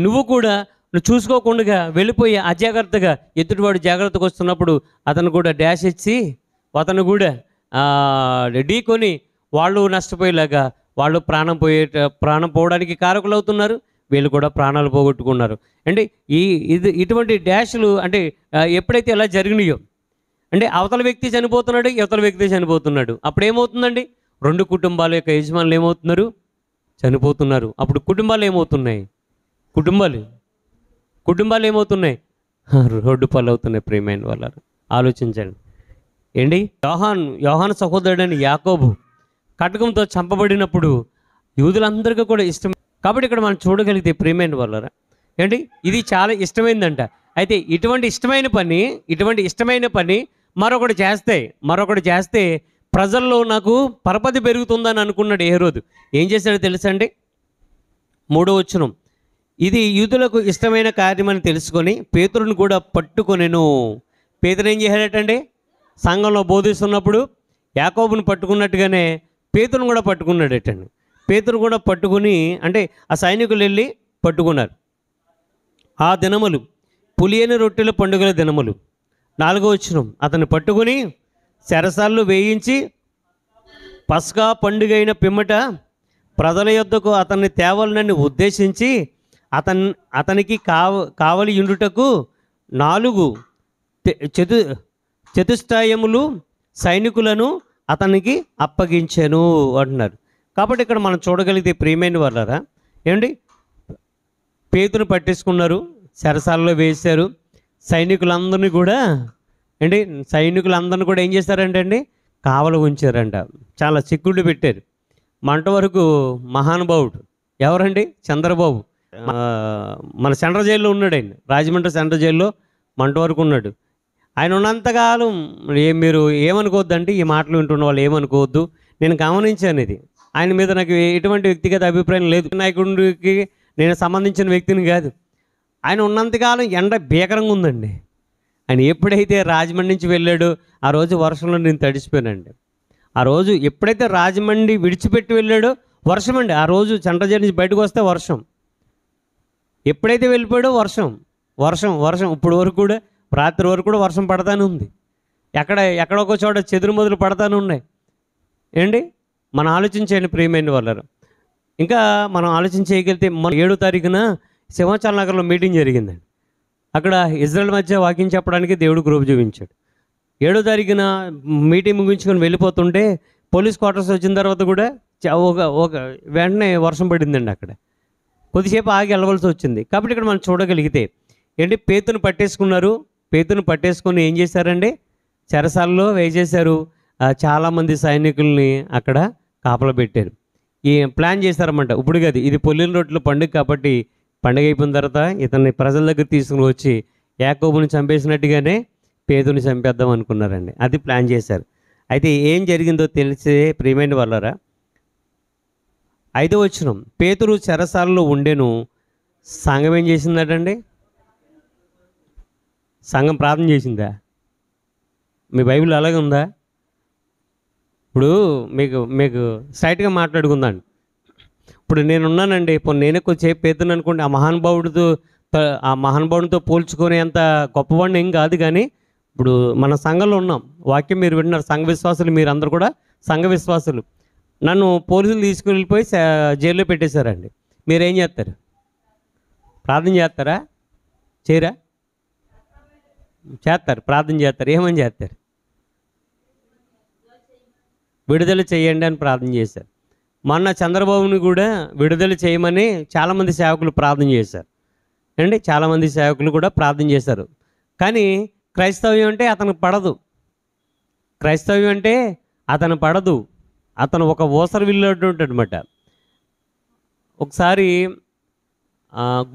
నువ్వు కూడా చూసుకోకుండా వెళ్ళిపోయి అజాగ్రత్తగా ఎదుటివాడు జాగ్రత్తగా వస్తున్నప్పుడు అతను కూడా డాష్ ఇచ్చి అతను కూడా ఢీకొని వాళ్ళు నష్టపోయేలాగా వాళ్ళు ప్రాణం పోవడానికి కారకులు అవుతున్నారు. వీళ్ళు కూడా ప్రాణాలు పోగొట్టుకున్నారు. ఇటువంటి డాష్లు ఎప్పుడైతే ఇలా జరిగినాయో అవతల వ్యక్తి చనిపోతున్నాడు, ఇవతల వ్యక్తి చనిపోతున్నాడు. అప్పుడు ఏమవుతుందండి, రెండు కుటుంబాల యొక్క యజమానులు ఏమవుతున్నారు, చనిపోతున్నారు. అప్పుడు కుటుంబాలు ఏమవుతున్నాయి, రోడ్డు పాలు అవుతున్నాయి. ప్రియమైన వాళ్ళు ఆలోచించండి. యోహాను సహోదరుడైన యాకోబు కటకంతో చంపబడినప్పుడు యూదులందరికీ కూడా ఇష్టం. కాబట్టి ఇక్కడ మనం చూడగలిగితే ప్రియమైన వాళ్ళరా ఇది చాలా ఇష్టమైందంట. అయితే ఇటువంటి ఇష్టమైన పని మరొకటి చేస్తే ప్రజల్లో నాకు పరపతి పెరుగుతుందని అనుకున్నాడు హేరోదు. ఏం చేశాడో తెలుసా అండి, 3వ వచనం, ఇది యూదులకు ఇష్టమైన కార్యమని తెలుసుకొని పేతురుని కూడా పట్టుకొనెను. పేతురు ఏం చేశాడటండి, సంఘంలో బోధిస్తున్నప్పుడు యాకోబుని పట్టుకున్నట్టుగానే పేతురును కూడా పట్టుకున్నాడటండి. పేతురు కూడా పట్టుకుని, అంటే ఆ సైనికులు వెళ్ళి పట్టుకున్నారు. ఆ దినములు పులియని రొట్టెల పండుగల దినములు. 4వ వచనం, అతన్ని పట్టుకుని చెరసాల్లో వేయించి పస్కా పండుగ అయిన పిమ్మట ప్రజల యొద్దకు అతన్ని తేవాలని ఉద్దేశించి అతనికి కావలి యుండుటకు 4 చతుష్టయములు సైనికులను అతనికి అప్పగించాను అంటున్నారు. కాబట్టి ఇక్కడ మనం చూడగలిగితే ప్రియమైన వాళ్ళారా, ఏమండి, పేతురు పట్టేసుకున్నారు, చెరసాలలో వేశారు. సైనికులందరినీ కూడా ఏం చేశారంటే అండి, కావలి ఉంచారంట. చాలా సెక్యూరిటీ పెట్టారు. మంట వరకు మహానుభావుడు ఎవరండి, చంద్రబాబు. మన సెంట్రల్ జైల్లో ఉన్నాడు ఆయన, రాజమండ్రి సెంట్రల్ జైల్లో మంట వరకు ఉన్నాడు. ఆయన ఉన్నంతకాలం మీరు ఏమనుకోవద్దండి, ఈ మాటలు వింటున్న వాళ్ళు ఏమనుకోవద్దు. నేను గమనించాను ఇది. ఆయన మీద నాకు ఎటువంటి వ్యక్తిగత అభిప్రాయం లేదు. నాయకుడికి నేను సంబంధించిన వ్యక్తిని కాదు. ఆయన ఉన్నంతకాలం ఎండ భీకరంగా ఉందండి. ఆయన ఎప్పుడైతే రాజమండ్రి నుంచి వెళ్ళాడో ఆ రోజు వర్షంలో నేను తడిసిపోయానండి. ఆ రోజు ఎప్పుడైతే రాజమండ్రి విడిచిపెట్టి వెళ్ళాడో వర్షం అండి. ఆ రోజు సెంట్రల్ జైలు నుంచి బయటకు వస్తే వర్షం. ఎప్పుడైతే వెళ్ళిపోయాడో వర్షం వర్షం వర్షం. ఇప్పుడు వరకు కూడా రాత్రి వరకు కూడా వర్షం పడతానే ఉంది. ఎక్కడొక చోట చెదురు మొదలు పడతానే ఉన్నాయి. ఏంటి, మనం ఆలోచించండి ప్రియమైన వాళ్ళరు. ఇంకా మనం ఆలోచన చేయగలిగితే మన 7వ తారీఖున సింహాచల నగర్లో మీటింగ్ జరిగిందండి. అక్కడ ఇజ్రాయెల్ మధ్య వాక్యం చెప్పడానికి దేవుడు కృప చూపించాడు. 7వ తారీఖున మీటింగ్ ముగించుకొని వెళ్ళిపోతుంటే పోలీస్ క్వార్టర్స్ వచ్చిన తర్వాత కూడా ఒక వెంటనే వర్షం పడిందండి. అక్కడ కొద్దిసేపు ఆగి వెళ్ళవలసి వచ్చింది. కాబట్టి ఇక్కడ మనం చూడగలిగితే ఏంటి, పేతుని పట్టేసుకున్నారు. పేతుని పట్టేసుకొని ఏం చేశారండి, చెరసాలలో వేసేశారు. చాలామంది సైనికుల్ని అక్కడ కాపలా పెట్టారు. ఈ ప్లాన్ చేశారన్నమాట. ఇప్పుడు కాదు, ఇది పొల్లిన రొట్టెల పండుగ కాబట్టి పండుగ అయిపోయిన తర్వాత ఇతన్ని ప్రజల దగ్గర తీసుకుని వచ్చి యాకోబుని చంపేసినట్టుగానే పేతుని చంపేద్దాం అనుకున్నారండి. అది ప్లాన్ చేశారు. అయితే ఏం జరిగిందో తెలిసే ప్రియమైన వాళ్ళరా, 5వ వచనం, పేతురు చెరసాలలో ఉండెను. సంఘం ఏం చేసిందటండి, సంఘం ప్రార్థన చేసిందా? మీ బైబిల్ అలాగే ఉందా? ఇప్పుడు మీకు స్ట్రైట్గా మాట్లాడుకుందాం. ఇప్పుడు నేనున్నానండి, ఇప్పుడు నేనే కొంచెంసేపు పేతుని అనుకోండి, ఆ మహానుభావుడితో పోల్చుకునే అంత గొప్పవాడిని ఏం కాదు. కానీ ఇప్పుడు మన సంఘంలో ఉన్నాం, వాక్యం మీరు వింటున్నారు, సంఘ విశ్వాసులు, మీరందరూ కూడా సంఘ విశ్వాసులు. నన్ను పోలీసులు తీసుకుని వెళ్ళిపోయి జైల్లో పెట్టేశారండి. మీరేం చేస్తారు? ప్రార్థన చేస్తారా? చేయరా? చేస్తారు, ప్రార్థన చేస్తారు. ఏమని చేస్తారు? విడుదల చేయండి అని ప్రార్థన చేశారు. మొన్న చంద్రబాబుని కూడా విడుదల చేయమని చాలామంది సేవకులు ప్రార్థన చేశారు అండి. చాలామంది సేవకులు కూడా ప్రార్థన చేశారు. కానీ క్రైస్తవ్యం అంటే అతనికి పడదు. క్రైస్తవ్యం అంటే అతను పడదు. అతను ఒక ఊసర విల్లాడనమాట. ఒకసారి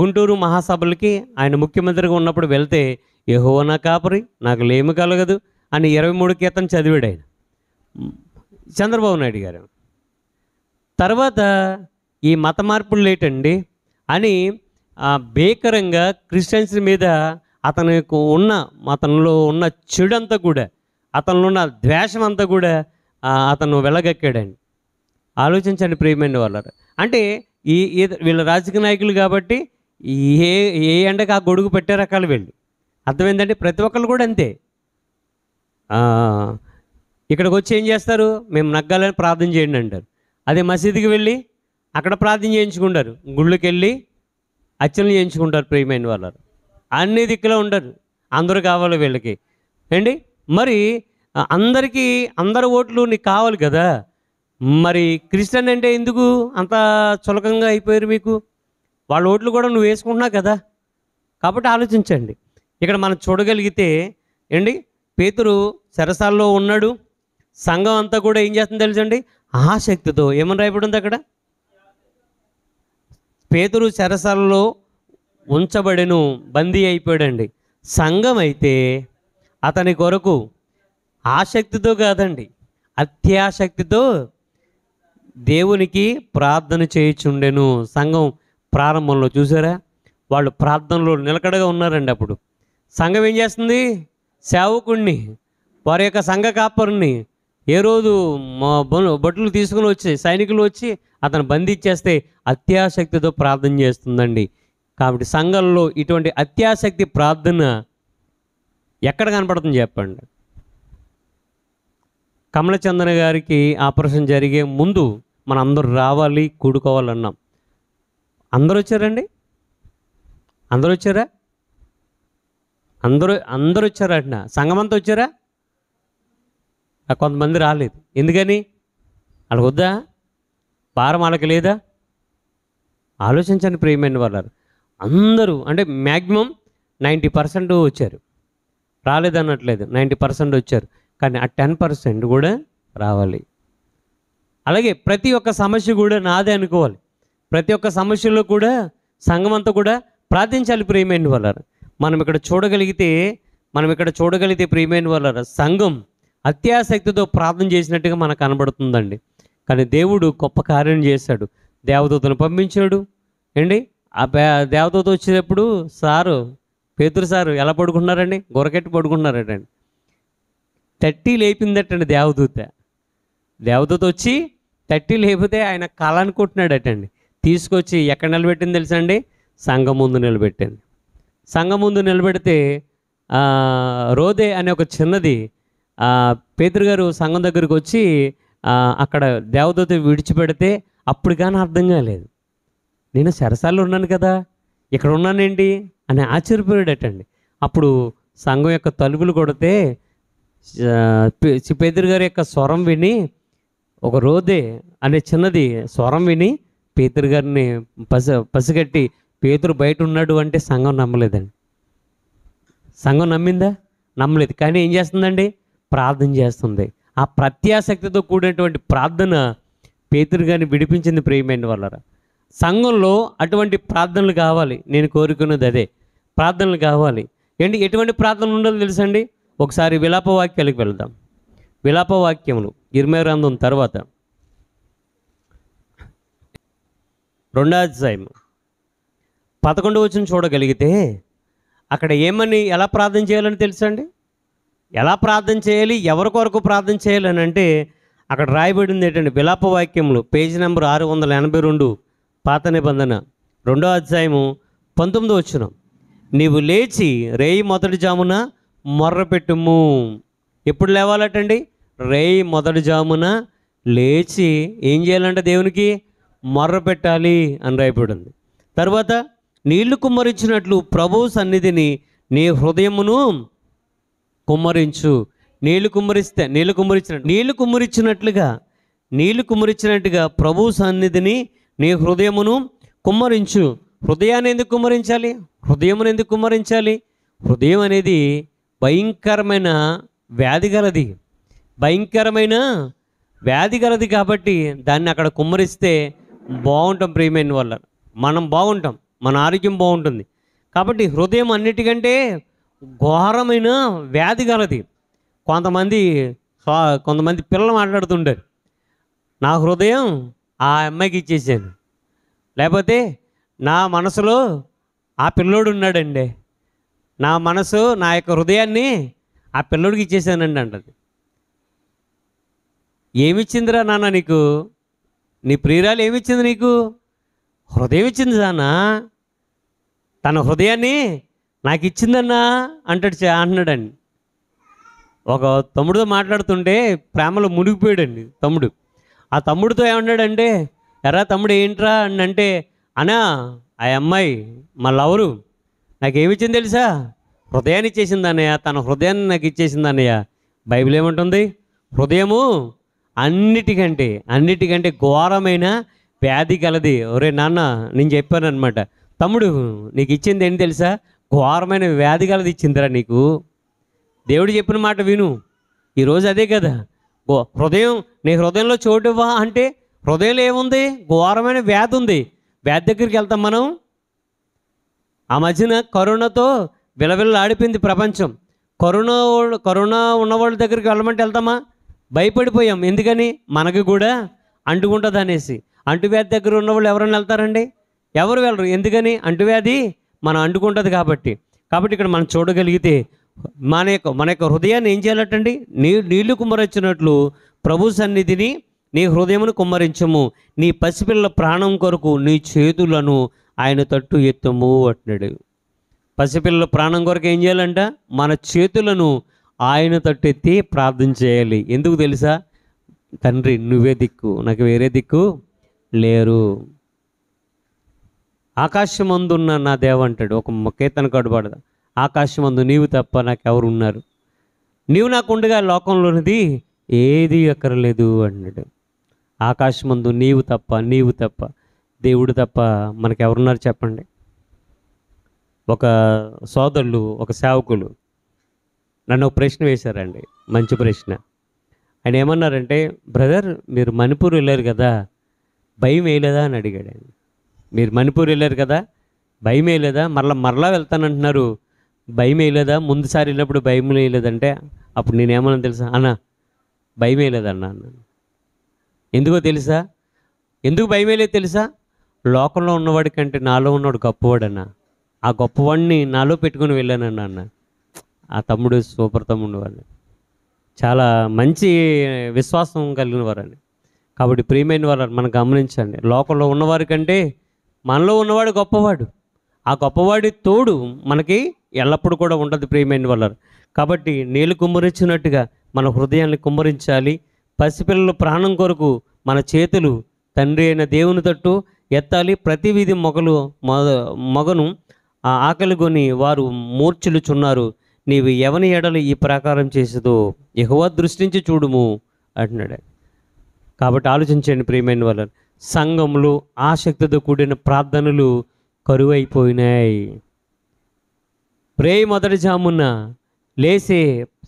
గుంటూరు మహాసభలకి ఆయన ముఖ్యమంత్రిగా ఉన్నప్పుడు వెళ్తే, యెహోవా నా కాపరి, నాకు లేమి కలగదు అని 23 కీర్తన చదివాడు ఆయన, చంద్రబాబు నాయుడు గారు. తర్వాత ఈ మత మార్పులు ఏంటండి అని భీకరంగా క్రిస్టియన్స్ మీద అతనిలో ఉన్న చెడంతా కూడా, అతనిలో ఉన్న ద్వేషం అంతా కూడా అతను వెళ్ళగక్కాడండి. ఆలోచించండి ప్రియమైన వాళ్ళారు. అంటే వీళ్ళ రాజకీయ నాయకులు కాబట్టి ఏ ఎండకు ఆ గొడుగు పెట్టే రకాలు వీళ్ళు. అర్థమైందండి? ప్రతి ఒక్కళ్ళు కూడా అంతే. ఇక్కడికి వచ్చి ఏం చేస్తారు, మేము నగ్గాలని ప్రార్థన చేయండి అంటారు. అదే మసీదుకి వెళ్ళి అక్కడ ప్రార్థన చేయించుకుంటారు, గుళ్ళకి వెళ్ళి అర్చనలు చేయించుకుంటారు. ప్రియమైన వాళ్ళు అన్ని దిక్కులో ఉంటారు. అందరూ కావాలి వీళ్ళకి ఏంటి. మరి అందరి ఓట్లు నీకు కావాలి కదా. మరి క్రిస్టియన్ అంటే ఎందుకు అంత చులకంగా అయిపోయారు మీకు? వాళ్ళ ఓట్లు కూడా నువ్వు వేసుకుంటున్నావు కదా. కాబట్టి ఆలోచించండి. ఇక్కడ మనం చూడగలిగితే ఏంటి, పేతురు చెరసాల్లో ఉన్నాడు. సంఘం అంతా కూడా ఏం చేస్తుందో తెలుసండి, ఆసక్తితో. ఏమని రాయబడి ఉంది అక్కడ? పేతురు చెరసాలలో ఉంచబడెను, బందీ అయిపోయాడండి. సంఘం అయితే అతని కొరకు ఆసక్తితో కాదండి, అత్యాసక్తితో దేవునికి ప్రార్థన చేయుచుండెను. సంఘం ప్రారంభంలో చూసారా, వాళ్ళు ప్రార్థనలో నిలకడగా ఉన్నారండి. అప్పుడు సంఘం ఏం చేస్తుంది, సేవకుణ్ణి, వారి యొక్క సంఘ కాపరుని ఏ రోజు బట్టలు తీసుకుని వచ్చి సైనికులు వచ్చి అతను బంధించేస్తే అత్యాసక్తితో ప్రార్థన చేస్తుందండి. కాబట్టి సంఘంలో ఇటువంటి అత్యాసక్తి ప్రార్థన ఎక్కడ కనపడుతుంది చెప్పండి? కమలచందన గారికి ఆపరేషన్ జరిగే ముందు మన అందరూ రావాలి, కూడుకోవాలన్నాం. అందరూ వచ్చారండి? అందరూ వచ్చారా? అందరూ వచ్చారంట. సంఘం అంతా వచ్చారా? కొంతమంది రాలేదు. ఎందుకని? వాళ్ళకి వద్దా? భారం వాళ్ళకి లేదా? ఆలోచించండి ప్రియమైన వాళ్ళు. అందరూ అంటే మ్యాక్సిమం 90% వచ్చారు. రాలేదన్నట్లేదు, 90% వచ్చారు. కానీ ఆ 10% కూడా రావాలి. అలాగే ప్రతి ఒక్క సమస్య కూడా నాదే అనుకోవాలి. ప్రతి ఒక్క సమస్యలో కూడా సంఘం అంతా కూడా ప్రార్థించాలి ప్రియమైన వాళ్ళారు. మనం ఇక్కడ చూడగలిగితే ప్రియమైన వాళ్ళారు, సంఘం అత్యాసక్తితో ప్రార్థన చేసినట్టుగా మనకు కనబడుతుందండి. కానీ దేవుడు గొప్ప కార్యం చేశాడు. దేవదూతను పంపించాడు అండి. ఆ దేవదూత వచ్చేటప్పుడు పేతురు సారు ఎలా పడుకున్నారండి? గొరకెట్టి పడుకున్నారటండి. తట్టి లేపిందటండి దేవదూత వచ్చి తట్టి లేపితే ఆయన కళను కొట్టినాడటండి. తీసుకొచ్చి ఎక్కడ నిలబెట్టింది తెలుసా అండి? సంఘం ముందు నిలబెట్టింది. సంఘం ముందు నిలబెడితే రోదే అనే ఒక చిన్నది పేతురు గారు సంఘం దగ్గరికి వచ్చి అక్కడ దేవదూత విడిచిపెడితే అప్పుడు కానీ అర్థం కాలేదు. నేను చెరసాల్లో ఉన్నాను కదా, ఇక్కడ ఉన్నానేంటి అని ఆశ్చర్యపోయాడటండి. అప్పుడు సంఘం యొక్క తలుపులు కొడితే పేతురు గారి యొక్క స్వరం విని, ఒక రోదే అనే చిన్నది స్వరం విని పేతురు గారిని పసిగట్టి పేతురు బయట ఉన్నాడు అంటే సంఘం నమ్మలేదండి. సంఘం నమ్మిందా? నమ్మలేదు. కానీ ఏం చేస్తుందండి? ప్రార్థన చేస్తుంది. ఆ ప్రత్యాసక్తితో కూడినటువంటి ప్రార్థన పేతురు గారిని విడిపించింది ప్రియమైన వాళ్ళరా. సంఘంలో అటువంటి ప్రార్థనలు కావాలి. నేను కోరుకున్నది అదే, ప్రార్థనలు కావాలి. ఎటువంటి ప్రార్థనలు ఉండాలో తెలుసండి? ఒకసారి విలాపవాక్యాలకు వెళ్దాం. విలాపవాక్యములు 20వ గ్రంథం తర్వాత 2వ అధ్యాయం 11వ వచనం చూడగలిగితే అక్కడ ఎలా ప్రార్థన చేయాలని తెలుసండి? ఎలా ప్రార్థన చేయాలి, ఎవరి కొరకు ప్రార్థన చేయాలని అంటే అక్కడ రాయబడింది ఏంటంటే, విలాపవాక్యములు పేజీ నెంబర్ 682, పాత నిబంధన 2వ అధ్యాయము 19వ వచనం. నీవు లేచి రేయి మొదటి జామున మొర్రపెట్టుము. ఎప్పుడు లేవాలటండి? రేయి మొదటి జామున లేచి ఏం చేయాలంటే దేవునికి మొర్ర పెట్టాలి అని రాయబడింది. తర్వాత నీళ్లు కుమ్మరించినట్లు ప్రభు సన్నిధిని నీ హృదయమును కుమ్మరించు. నీళ్లు కుమ్మరించినట్టుగా ప్రభు సన్నిధిని నీ హృదయమును కుమ్మరించు. హృదయాన్ని ఎందుకు కుమ్మరించాలి? హృదయం అనేది భయంకరమైన వ్యాధి గలది కాబట్టి దాన్ని అక్కడ కుమ్మరిస్తే బాగుంటాం ప్రియమైన వాళ్ళ. మనం బాగుంటాం, మన ఆరోగ్యం బాగుంటుంది. కాబట్టి హృదయం అన్నిటికంటే ఘోరమైన వ్యాధి గలది. కొంతమంది పిల్లలు మాట్లాడుతుంటారు, నా హృదయం ఆ అమ్మాయికి ఇచ్చేసాను, లేకపోతే నా మనసులో ఆ పిల్లోడు ఉన్నాడండి, నా యొక్క హృదయాన్ని ఆ పిల్లోడికి ఇచ్చేసానండి అంటది. ఏమిచ్చిందిరా నాన్న నీకు? నీ ప్రియురాలు ఏమిచ్చింది నీకు? హృదయం ఇచ్చింది నాన్నా, తన హృదయాన్ని నాకు ఇచ్చిందన్నా అంటున్నాడండి. ఒక తమ్ముడితో మాట్లాడుతుంటే ప్రేమలో మునిగిపోయాడండి తమ్ముడు. ఆ తమ్ముడితో ఏమన్నాడంటే, ఎరా తమ్ముడు ఏంట్రా అని అంటే, అనా ఆ అమ్మాయి మా లవరు నాకేమిచ్చింది తెలుసా? హృదయాన్ని ఇచ్చేసింది అన్నయ్య, తన హృదయాన్ని నాకు ఇచ్చేసింది అన్నయ్య. బైబిల్ ఏమంటుంది? హృదయము అన్నిటికంటే ఘోరమైన వ్యాధి కలది. ఒరే నాన్న, నేను చెప్పాను అనమాట, తమ్ముడు నీకు ఇచ్చింది ఏంటి తెలుసా? ఘోరమైన వ్యాధి కలది ఇచ్చిందిరా నీకు. దేవుడు చెప్పిన మాట విను. ఈరోజు అదే కదా, నీ హృదయంలో చోటువా అంటే హృదయంలో ఏముంది? ఘోరమైన వ్యాధి ఉంది. వ్యాధి దగ్గరికి వెళ్తాం మనం. ఆ మధ్యన కరోనాతో విలవిల్లాడిపోయింది ప్రపంచం. కరోనా ఉన్నవాళ్ళ దగ్గరికి వెళ్ళమంటే వెళ్తామా? భయపడిపోయాం. ఎందుకని? మనకి కూడా అంటుకుంటుంది అనేసి. అంటువ్యాధి దగ్గర ఉన్నవాళ్ళు ఎవరైనా వెళ్తారండి? ఎవరు వెళ్ళరు. ఎందుకని? అంటువ్యాధి మనం అంటుకుంటుంది కాబట్టి. ఇక్కడ మనం చూడగలిగితే మన యొక్క హృదయాన్ని ఏం చేయాలటండి? నీళ్లు కుమ్మరించినట్లు ప్రభు సన్నిధిని నీ హృదయమును కుమ్మరించము, నీ పసిపిల్లల ప్రాణం కొరకు నీ చేతులను ఆయన తట్టు ఎత్తము అంటున్నాడు. పసిపిల్లల ప్రాణం కొరకు ఏం చేయాలంట? మన చేతులను ఆయన తట్టు ఎత్తి ప్రార్థన చేయాలి. ఎందుకు తెలుసా? తండ్రి నువ్వే దిక్కు, నాకు వేరే దిక్కు లేరు. ఆకాశమందున్న నా దేవ అంటాడు ఒక కీర్తన కడుపడదా, ఆకాశమందు నీవు తప్ప నాకెవరు ఉన్నారు, నీవు నాకు ఉండగా లోకంలోనిది ఏది అక్కర్లేదు అన్నాడు. ఆకాశమందు నీవు తప్ప దేవుడు తప్ప మనకెవరున్నారు చెప్పండి? ఒక సోదరులు, ఒక సేవకులు నన్ను ఒక ప్రశ్న వేశారండి, మంచి ప్రశ్న. ఆయన ఏమన్నారంటే, బ్రదర్ మీరు మణిపూర్ వెళ్ళారు కదా, భయం వేయలేదా అని అడిగాడు ఆయన. మీరు మణిపూర్ వెళ్ళారు కదా, భయం వేయలేదా? మరలా వెళ్తానంటున్నారు, భయం వేయలేదా? ముందుసారి వెళ్ళినప్పుడు భయం వేయలేదంటే అప్పుడు నేనేమన్నా తెలుసా? అన్నా భయం వేయలేదన్నా అన్నాను. ఎందుకో తెలుసా? ఎందుకు భయం వేయలేదు తెలుసా? లోకంలో ఉన్నవాడి కంటే నాలో ఉన్నవాడు గొప్పవాడన్నా, ఆ గొప్పవాడిని నాలో పెట్టుకుని వెళ్ళానన్నా అన్న. ఆ తమ్ముడు సూపర్ తమ్ముడు వాళ్ళు చాలా మంచి విశ్వాసం కలిగిన వారని. కాబట్టి ప్రియమైన వారు మనం గమనించండి, లోకంలో ఉన్నవారి కంటే మనలో ఉన్నవాడు గొప్పవాడు. ఆ గొప్పవాడి తోడు మనకి ఎల్లప్పుడూ కూడా ఉంటుంది ప్రియమైన వాళ్ళారు. కాబట్టి నీళ్ళు కుమ్మరించినట్టుగా మన హృదయాన్ని కుమ్మరించాలి. పసిపిల్లల ప్రాణం కొరకు మన చేతులు తండ్రి అయిన దేవుని తట్టు ఎత్తాలి. ప్రతి వీధి మొగను ఆకలిగొని వారు మూర్ఛిల్లుచున్నారు, నీవు ఎవని ఎడలు ఈ ప్రకారం చేసేదో యెహోవా దృష్టించి చూడుము అంటున్నాడు. కాబట్టి ఆలోచించండి ప్రియమైన వాళ్ళ, సంఘంలో ఆసక్తితో కూడిన ప్రార్థనలు కరువైపోయినాయి. మొదటి జామున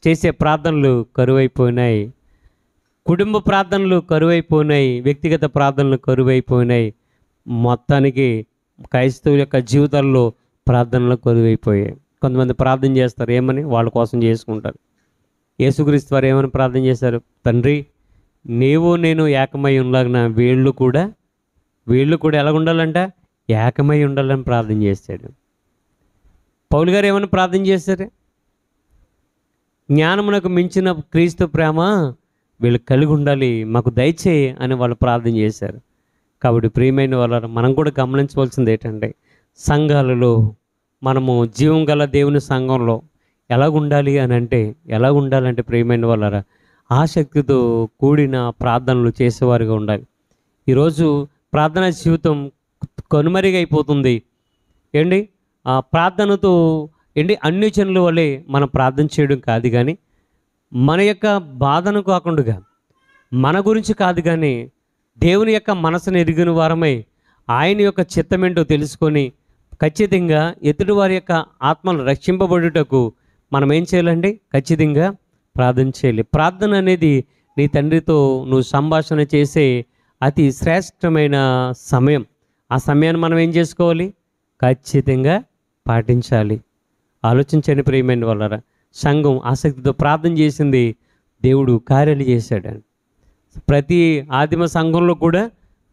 చేసే ప్రార్థనలు కరువైపోయినాయి. కుటుంబ ప్రార్థనలు కరువైపోయినాయి. వ్యక్తిగత ప్రార్థనలు కరువైపోయినాయి. మొత్తానికి క్రైస్తవుల యొక్క జీవితాల్లో ప్రార్థనలు కరువైపోయాయి. కొంతమంది ప్రార్థన చేస్తారు, ఏమని? వాళ్ళ కోసం చేసుకుంటారు. యేసుక్రీస్తు వారు ఏమని ప్రార్థన చేశారు? తండ్రి నీవు నేను ఏకమై ఉండలాగిన వీళ్ళు కూడా ఎలా ఉండాలంట? ఏకమై ఉండాలని ప్రార్థన చేశాడు. పౌలు గారు ఏమని ప్రార్థన చేశారు? జ్ఞానమునకు మించిన క్రీస్తు ప్రేమ వీళ్ళు కలిగి ఉండాలి, మాకు దయచేయి అని వాళ్ళు ప్రార్థన చేశారు. కాబట్టి ప్రియమైన వాళ్ళ మనం కూడా గమనించవలసింది ఏంటంటే, సంఘాలలో మనము జీవం గల దేవుని సంఘంలో ఎలా ఉండాలంటే ప్రియమైన వాళ్ళరా, ఆసక్తితో కూడిన ప్రార్థనలు చేసేవారుగా ఉండాలి. ఈరోజు ప్రార్థనా జీవితం కనుమరుగైపోతుంది ఏంటి? ప్రార్థనతో అన్ని జనుల వల్లే మనం ప్రార్థన చేయడం కాదు, కానీ మన యొక్క బాధను కాకుండా, మన గురించి కాదు కానీ దేవుని యొక్క మనసును ఎరిగిన వారమై ఆయన యొక్క చిత్తమేంటో తెలుసుకొని ఖచ్చితంగా ఎదుటి వారి యొక్క ఆత్మలు రక్షింపబడుటకు మనం ఏం చేయాలండి? ఖచ్చితంగా ప్రార్థన చేయాలి. ప్రార్థన అనేది నీ తండ్రితో నువ్వు సంభాషణ చేసే అతి శ్రేష్టమైన సమయం. ఆ సమయాన్ని మనం ఏం చేసుకోవాలి? ఖచ్చితంగా పాటించాలి. ఆలోచించండి ప్రియమైన వాళ్ళరా, సంఘం ఆసక్తితో ప్రార్థన చేసింది, దేవుడు కార్యాలు చేశాడు. ప్రతి ఆదిమ సంఘంలో కూడా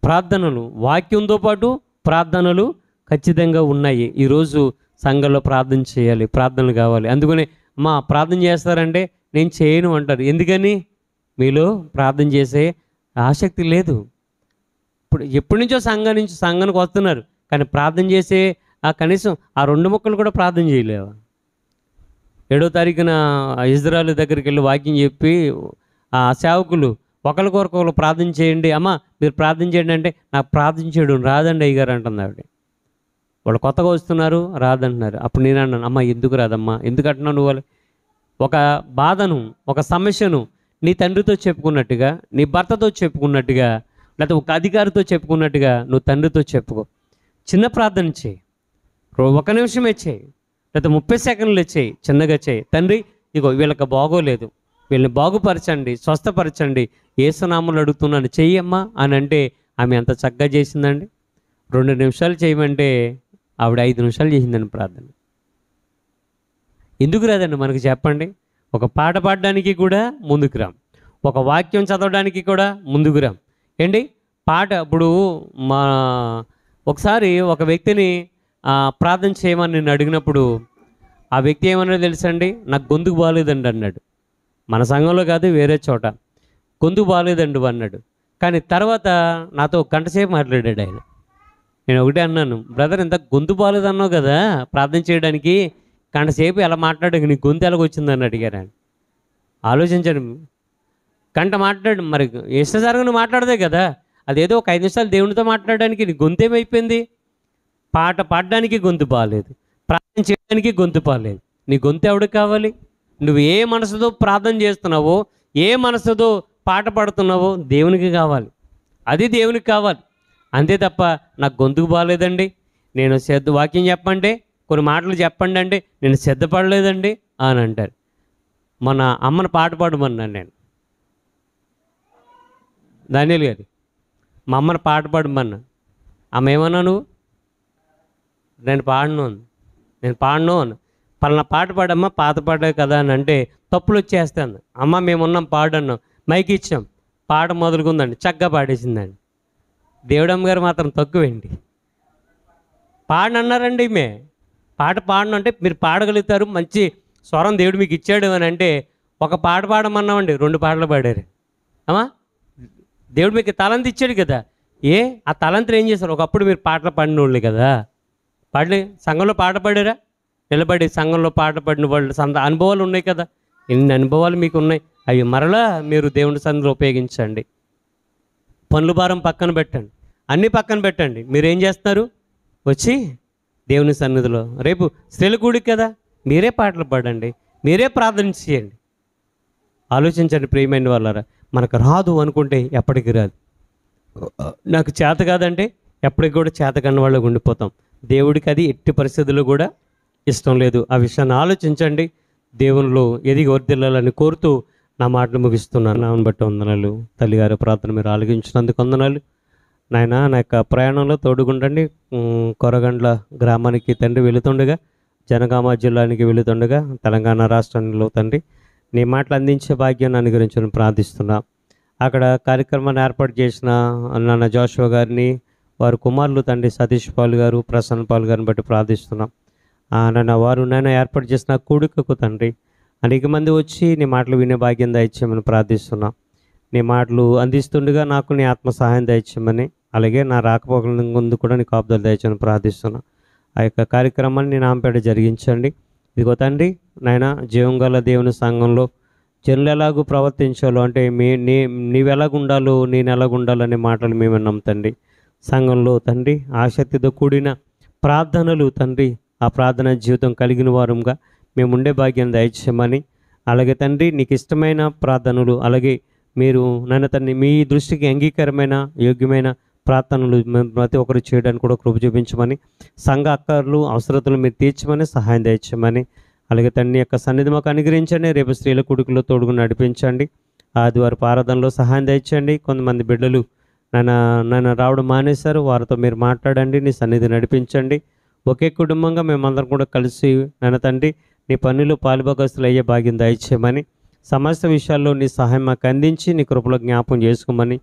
ప్రార్థనలు, వాక్యంతో పాటు ప్రార్థనలు ఖచ్చితంగా ఉన్నాయి. ఈరోజు సంఘంలో ప్రార్థన చేయాలి, ప్రార్థనలు కావాలి. అందుకని ప్రార్థన చేస్తారంటే నేను చేయను అంటారు. ఎందుకని? మీలో ప్రార్థన చేసే ఆసక్తి లేదు. ఇప్పుడు ఎప్పటి నుంచో సంఘానికి వస్తున్నారు, కానీ ప్రార్థన చేసే కనీసం ఆ 2 ముక్కలు కూడా ప్రార్థన చేయలేవా? 7వ తారీఖున ఇజ్రాయెల్ దగ్గరికి వెళ్ళి వాక్యం చెప్పి ఆ సేవకులు ఒకరికొకరు ప్రార్థన చేయండి, అమ్మ మీరు ప్రార్థన చేయండి అంటే, నాకు ప్రార్థన చేయడం రాదండి అయ్యగారు అంటుంది ఆవిడ. వాళ్ళు కొత్తగా వస్తున్నారు, రాదంటున్నారు. అప్పుడు నేను అన్నాను, అమ్మ ఎందుకు రాదమ్మా, ఎందుకు అంటున్నావు నువ్వు? ఒక బాధను, ఒక సమస్యను నీ తండ్రితో చెప్పుకున్నట్టుగా, నీ భర్తతో చెప్పుకున్నట్టుగా, లేకపోతే ఒక అధికారితో చెప్పుకున్నట్టుగా నువ్వు తండ్రితో చెప్పుకో. చిన్న ప్రార్థన చేయి, 1 నిమిషమే చేయి, లేకపోతే 30 సెకండ్లు చేయి, చిన్నగా చేయి. తండ్రి ఇగో వీళ్ళకి బాగోలేదు, వీళ్ళని బాగుపరచండి, స్వస్థపరచండి, యేసునామములో అడుగుతున్నాను చెయ్యమ్మా అని అంటే ఆమె ఎంత చక్కగా చేసిందండి. 2 నిమిషాలు చేయమంటే ఆవిడ 5 నిమిషాలు చేసిందండి ప్రార్థన. ఎందుకు రాదండి మనకు చెప్పండి? ఒక పాట పాడడానికి కూడా ముందుకు రాం, ఒక వాక్యం చదవడానికి కూడా ముందుకు రాం. పాట ఇప్పుడు ఒకసారి ఒక వ్యక్తిని ప్రార్థన చేయమని నేను అడిగినప్పుడు ఆ వ్యక్తి ఏమన్నాడో తెలుసండి? నాకు గొంతుకు బాగలేదండి అన్నాడు. మన సంఘంలో కాదు, వేరే చోట. గొంతు బాగాలేదండి అన్నాడు. కానీ తర్వాత నాతో గంట సేపు మాట్లాడాడు ఆయన. నేను ఒకటే అన్నాను, బ్రదర్ ఇంత గొంతు బాగాలేదన్నావు కదా ప్రార్థన చేయడానికి, గంట సేపు ఎలా మాట్లాడాక నీ గొంతు ఎలాగొచ్చిందని అడిగారు ఆయన. ఆలోచించండి, గంట మాట్లాడు మరి ఇష్టసరిగా నువ్వు మాట్లాడదే కదా, అదేదో ఒక 5 నిమిషాలు దేవునితో మాట్లాడడానికి నీ గొంతు ఏమైపోయింది? పాట పాడడానికి గొంతు బాగాలేదు, ప్రార్థన చేయడానికి గొంతు బాగాలేదు, నీ గొంతు ఎవడికి కావాలి? నువ్వు ఏ మనసుతో ప్రార్థన చేస్తున్నావో, ఏ మనసుతో పాట పాడుతున్నావో దేవునికి కావాలి, అది దేవునికి కావాలి. అంతే తప్ప నాకు గొంతుకు బాగాలేదండి, నేను వాక్యం చెప్పండి, కొన్ని మాటలు చెప్పండి అంటే నేను సిద్ధపడలేదండి అని అంటారు. మన అమ్మను పాట పాడమన్నాను నేను, దానియేలు గారు మా అమ్మని పాట పాడమన్నా. అమ్మ ఏమన్నా నువ్వు? నేను పాడను అన్న. పలానా పాట పాడమ్మా, పాత పాట కదా అని అంటే తప్పులు వచ్చేస్తాను. అమ్మ మేమున్నాం పాడన్నాం, మైక్ ఇచ్చాం, పాట మొదలుకుందండి, చక్కగా పాడేసిందండి. దేవుడమ్మ గారు మాత్రం తక్కువేంటి, పాడనన్నారండి. పాట పాడను అంటే మీరు పాడగలుగుతారు, మంచి స్వరం దేవుడు మీకు ఇచ్చాడు అని అంటే ఒక పాట పాడమన్నామండి, 2 పాటలు పాడారు. అమ్మా దేవుడు మీకు తలంతి ఇచ్చాడు కదా, ఆ తలంతులు ఏం చేశారు? ఒకప్పుడు మీరు పాటలు పాడిన వాళ్ళు కదా, పాడలే సంఘంలో పాట పాడారా? నిలబడి సంఘంలో పాట పాడిన వాళ్ళు అనుభవాలు ఉన్నాయి కదా, ఎన్ని అనుభవాలు మీకు ఉన్నాయి, అవి మరలా మీరు దేవుని సన్నిధిలో ఉపయోగించండి. పనుల భారం పక్కన పెట్టండి, అన్నీ పక్కన పెట్టండి. మీరేం చేస్తున్నారు? వచ్చి దేవుని సన్నిధిలో రేపు స్త్రీల కూడికి కదా, మీరే పాటలు పాడండి, మీరే ప్రార్థన చేయండి. ఆలోచించండి ప్రియమైన వాళ్ళారా, మనకు రాదు అనుకుంటే ఎప్పటికీ రాదు. నాకు చేత కాదంటే ఎప్పటికి కూడా చేత కన్న వాళ్ళకి ఉండిపోతాం. దేవుడికి అది ఎట్టి పరిస్థితుల్లో కూడా ఇష్టం లేదు. ఆ విషయాన్ని ఆలోచించండి. దేవునిలో ఎదిగి వర్ధిల్లాలని కోరుతూ నా మాటలు ముగిస్తున్నాను. నామని బట్టి వందనాలు. తల్లిగారి ప్రార్థన మీరు ఆలకించినందుకు వందనాలు. నాయన నా యొక్క ప్రయాణంలో తోడుగుండండి. కొరగండ్ల గ్రామానికి తండ్రి వెళుతుండగా, జనగామ జిల్లానికి వెళుతుండగా, తెలంగాణ రాష్ట్రంలో తండ్రి నీ మాటలు అందించే భాగ్యాన్ని అనుగ్రహించని ప్రార్థిస్తున్నా. అక్కడ కార్యక్రమాన్ని ఏర్పాటు చేసిన నాన్న జోషువా గారిని, వారి కుమారులు తండ్రి సతీష్ పాల్ గారు, ప్రసన్న పాల్ గారిని బట్టి ప్రార్థిస్తున్నాం. వారు నాయన ఏర్పాటు చేసిన కూడికకు తండ్రి అనేక మంది వచ్చి నీ మాటలు వినే భాగ్యం దయచేయమని ప్రార్థిస్తున్నాం. నీ మాటలు అందిస్తుండగా నాకు నీ ఆత్మ సహాయం దయచేయమని, అలాగే నా రాకపోకల ముందు కూడా నీ కాపుదలు దయచేయమని ప్రార్థిస్తున్నాం. ఆ యొక్క కార్యక్రమాన్ని నీ నామపేట జరిగించండి. ఇదిగో తండ్రి నాయన జీవం గల దేవుని సంఘంలో జనులు ఎలాగూ ప్రవర్తించాలో అంటే నీవు ఎలాగుండాలో నేను ఎలాగుండాలనే మాటలు మేము విన్నాం తండ్రి. సంఘంలో తండ్రి ఆసక్తితో కూడిన ప్రార్థనలు తండ్రి, ఆ ప్రార్థన జీవితం కలిగిన వారంగా మేము ఉండే భాగ్యాన్ని దయచేయమని, అలాగే తండ్రి నీకు ఇష్టమైన ప్రార్థనలు, అలాగే మీరు నన్ను తండ్రి మీ దృష్టికి అంగీకారమైన యోగ్యమైన ప్రార్థనలు ప్రతి ఒక్కరు చేయడానికి కూడా కృప చూపించమని, సంఘ అక్కర్లు అవసరతలు మీరు తీర్చమని సహాయం దయచేయమని, అలాగే తండ్రి యొక్క సన్నిధి మాకు అనుగ్రహించండి. రేపు స్త్రీల కూడికలో తోడుగు నడిపించండి. ఆదివారపు ఆరాధనలో సహాయం దయచేయండి. కొంతమంది బిడ్డలు నన్ను రావడం మానేశారు, వారితో మీరు మాట్లాడండి, నీ సన్నిధి నడిపించండి. ఒకే కుటుంబంగా మేమందరం కూడా కలిసి నన్ను తండ్రి నీ పనులు పాలుభాగస్తులు అయ్యే భాగ్యం దయచేయమని, సమస్త విషయాల్లో నీ సహాయం మాకు అందించి నీ కృపలో జ్ఞాపం చేసుకోమని,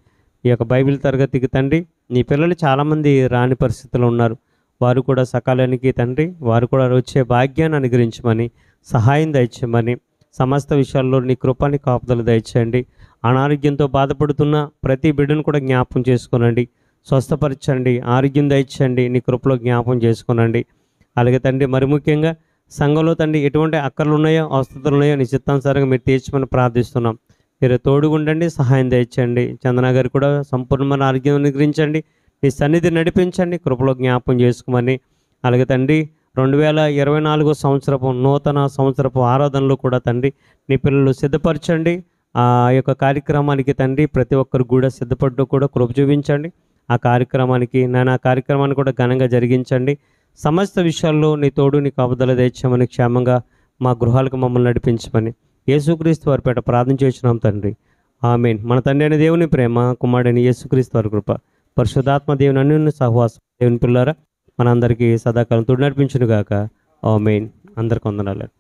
ఈ యొక్క బైబిల్ తరగతికి తండ్రి నీ పిల్లలు చాలామంది రాని పరిస్థితుల్లో ఉన్నారు, వారు కూడా సకాలానికి తండ్రి వారు కూడా వచ్చే భాగ్యాన్ని అనుగ్రహించమని, సహాయం దయచేయమని, సమస్త విషయాల్లో నీ కృపాని కాపుదలు దయచేయండి. అనారోగ్యంతో బాధపడుతున్న ప్రతి బిడ్డను కూడా జ్ఞాపం చేసుకోనండి, స్వస్థపరచండి, ఆరోగ్యం దయచేయండి, నీ కృపలో జ్ఞాపం చేసుకోనండి. అలాగే తండ్రి మరి ముఖ్యంగా సంఘంలో తండ్రి ఎటువంటి అక్కర్లు ఉన్నాయో అవసరతలు ఉన్నాయో నీ చిత్తానుసారంగా మీరు తీర్చమని ప్రార్థిస్తున్నాం. మీరు తోడుగుండండి, సహాయం దయచేయండి. చందన గారు కూడా సంపూర్ణమైన ఆరోగ్యం అనుగ్రహించండి, నీ సన్నిధి నడిపించండి, కృపలో జ్ఞాపం చేసుకోమని, అలాగే తండ్రి 2024 సంవత్సరపు నూతన సంవత్సరపు ఆరాధనలు కూడా తండ్రి నీ పిల్లలు సిద్ధపరచండి. ఆ యొక్క కార్యక్రమానికి తండ్రి ప్రతి ఒక్కరు కూడా సిద్ధపడ్డు కూడా కృప చూపించండి. ఆ కార్యక్రమానికి ఆ కార్యక్రమాన్ని కూడా ఘనంగా జరిగించండి. సమస్త విషయాల్లో నీ తోడు నీ కాపుదల తెచ్చామని, క్షేమంగా మా గృహాలకు మమ్మల్ని నడిపించమని యేసుక్రీస్తు వారి పేట ప్రార్థన చేస్తున్నాం తండ్రి. ఆమేన్. మన తండ్రి అయిన దేవుని ప్రేమ, కుమారుడైన యేసుక్రీస్తు వారి కృప, పరిశుద్ధాత్మ దేవుని అన్యోన్య సహవాసం దేవుని పిల్లారా మనందరికీ సదాకాలం తోడు నడిపించును గాక. ఆమేన్. అందరికీ వందనాలు.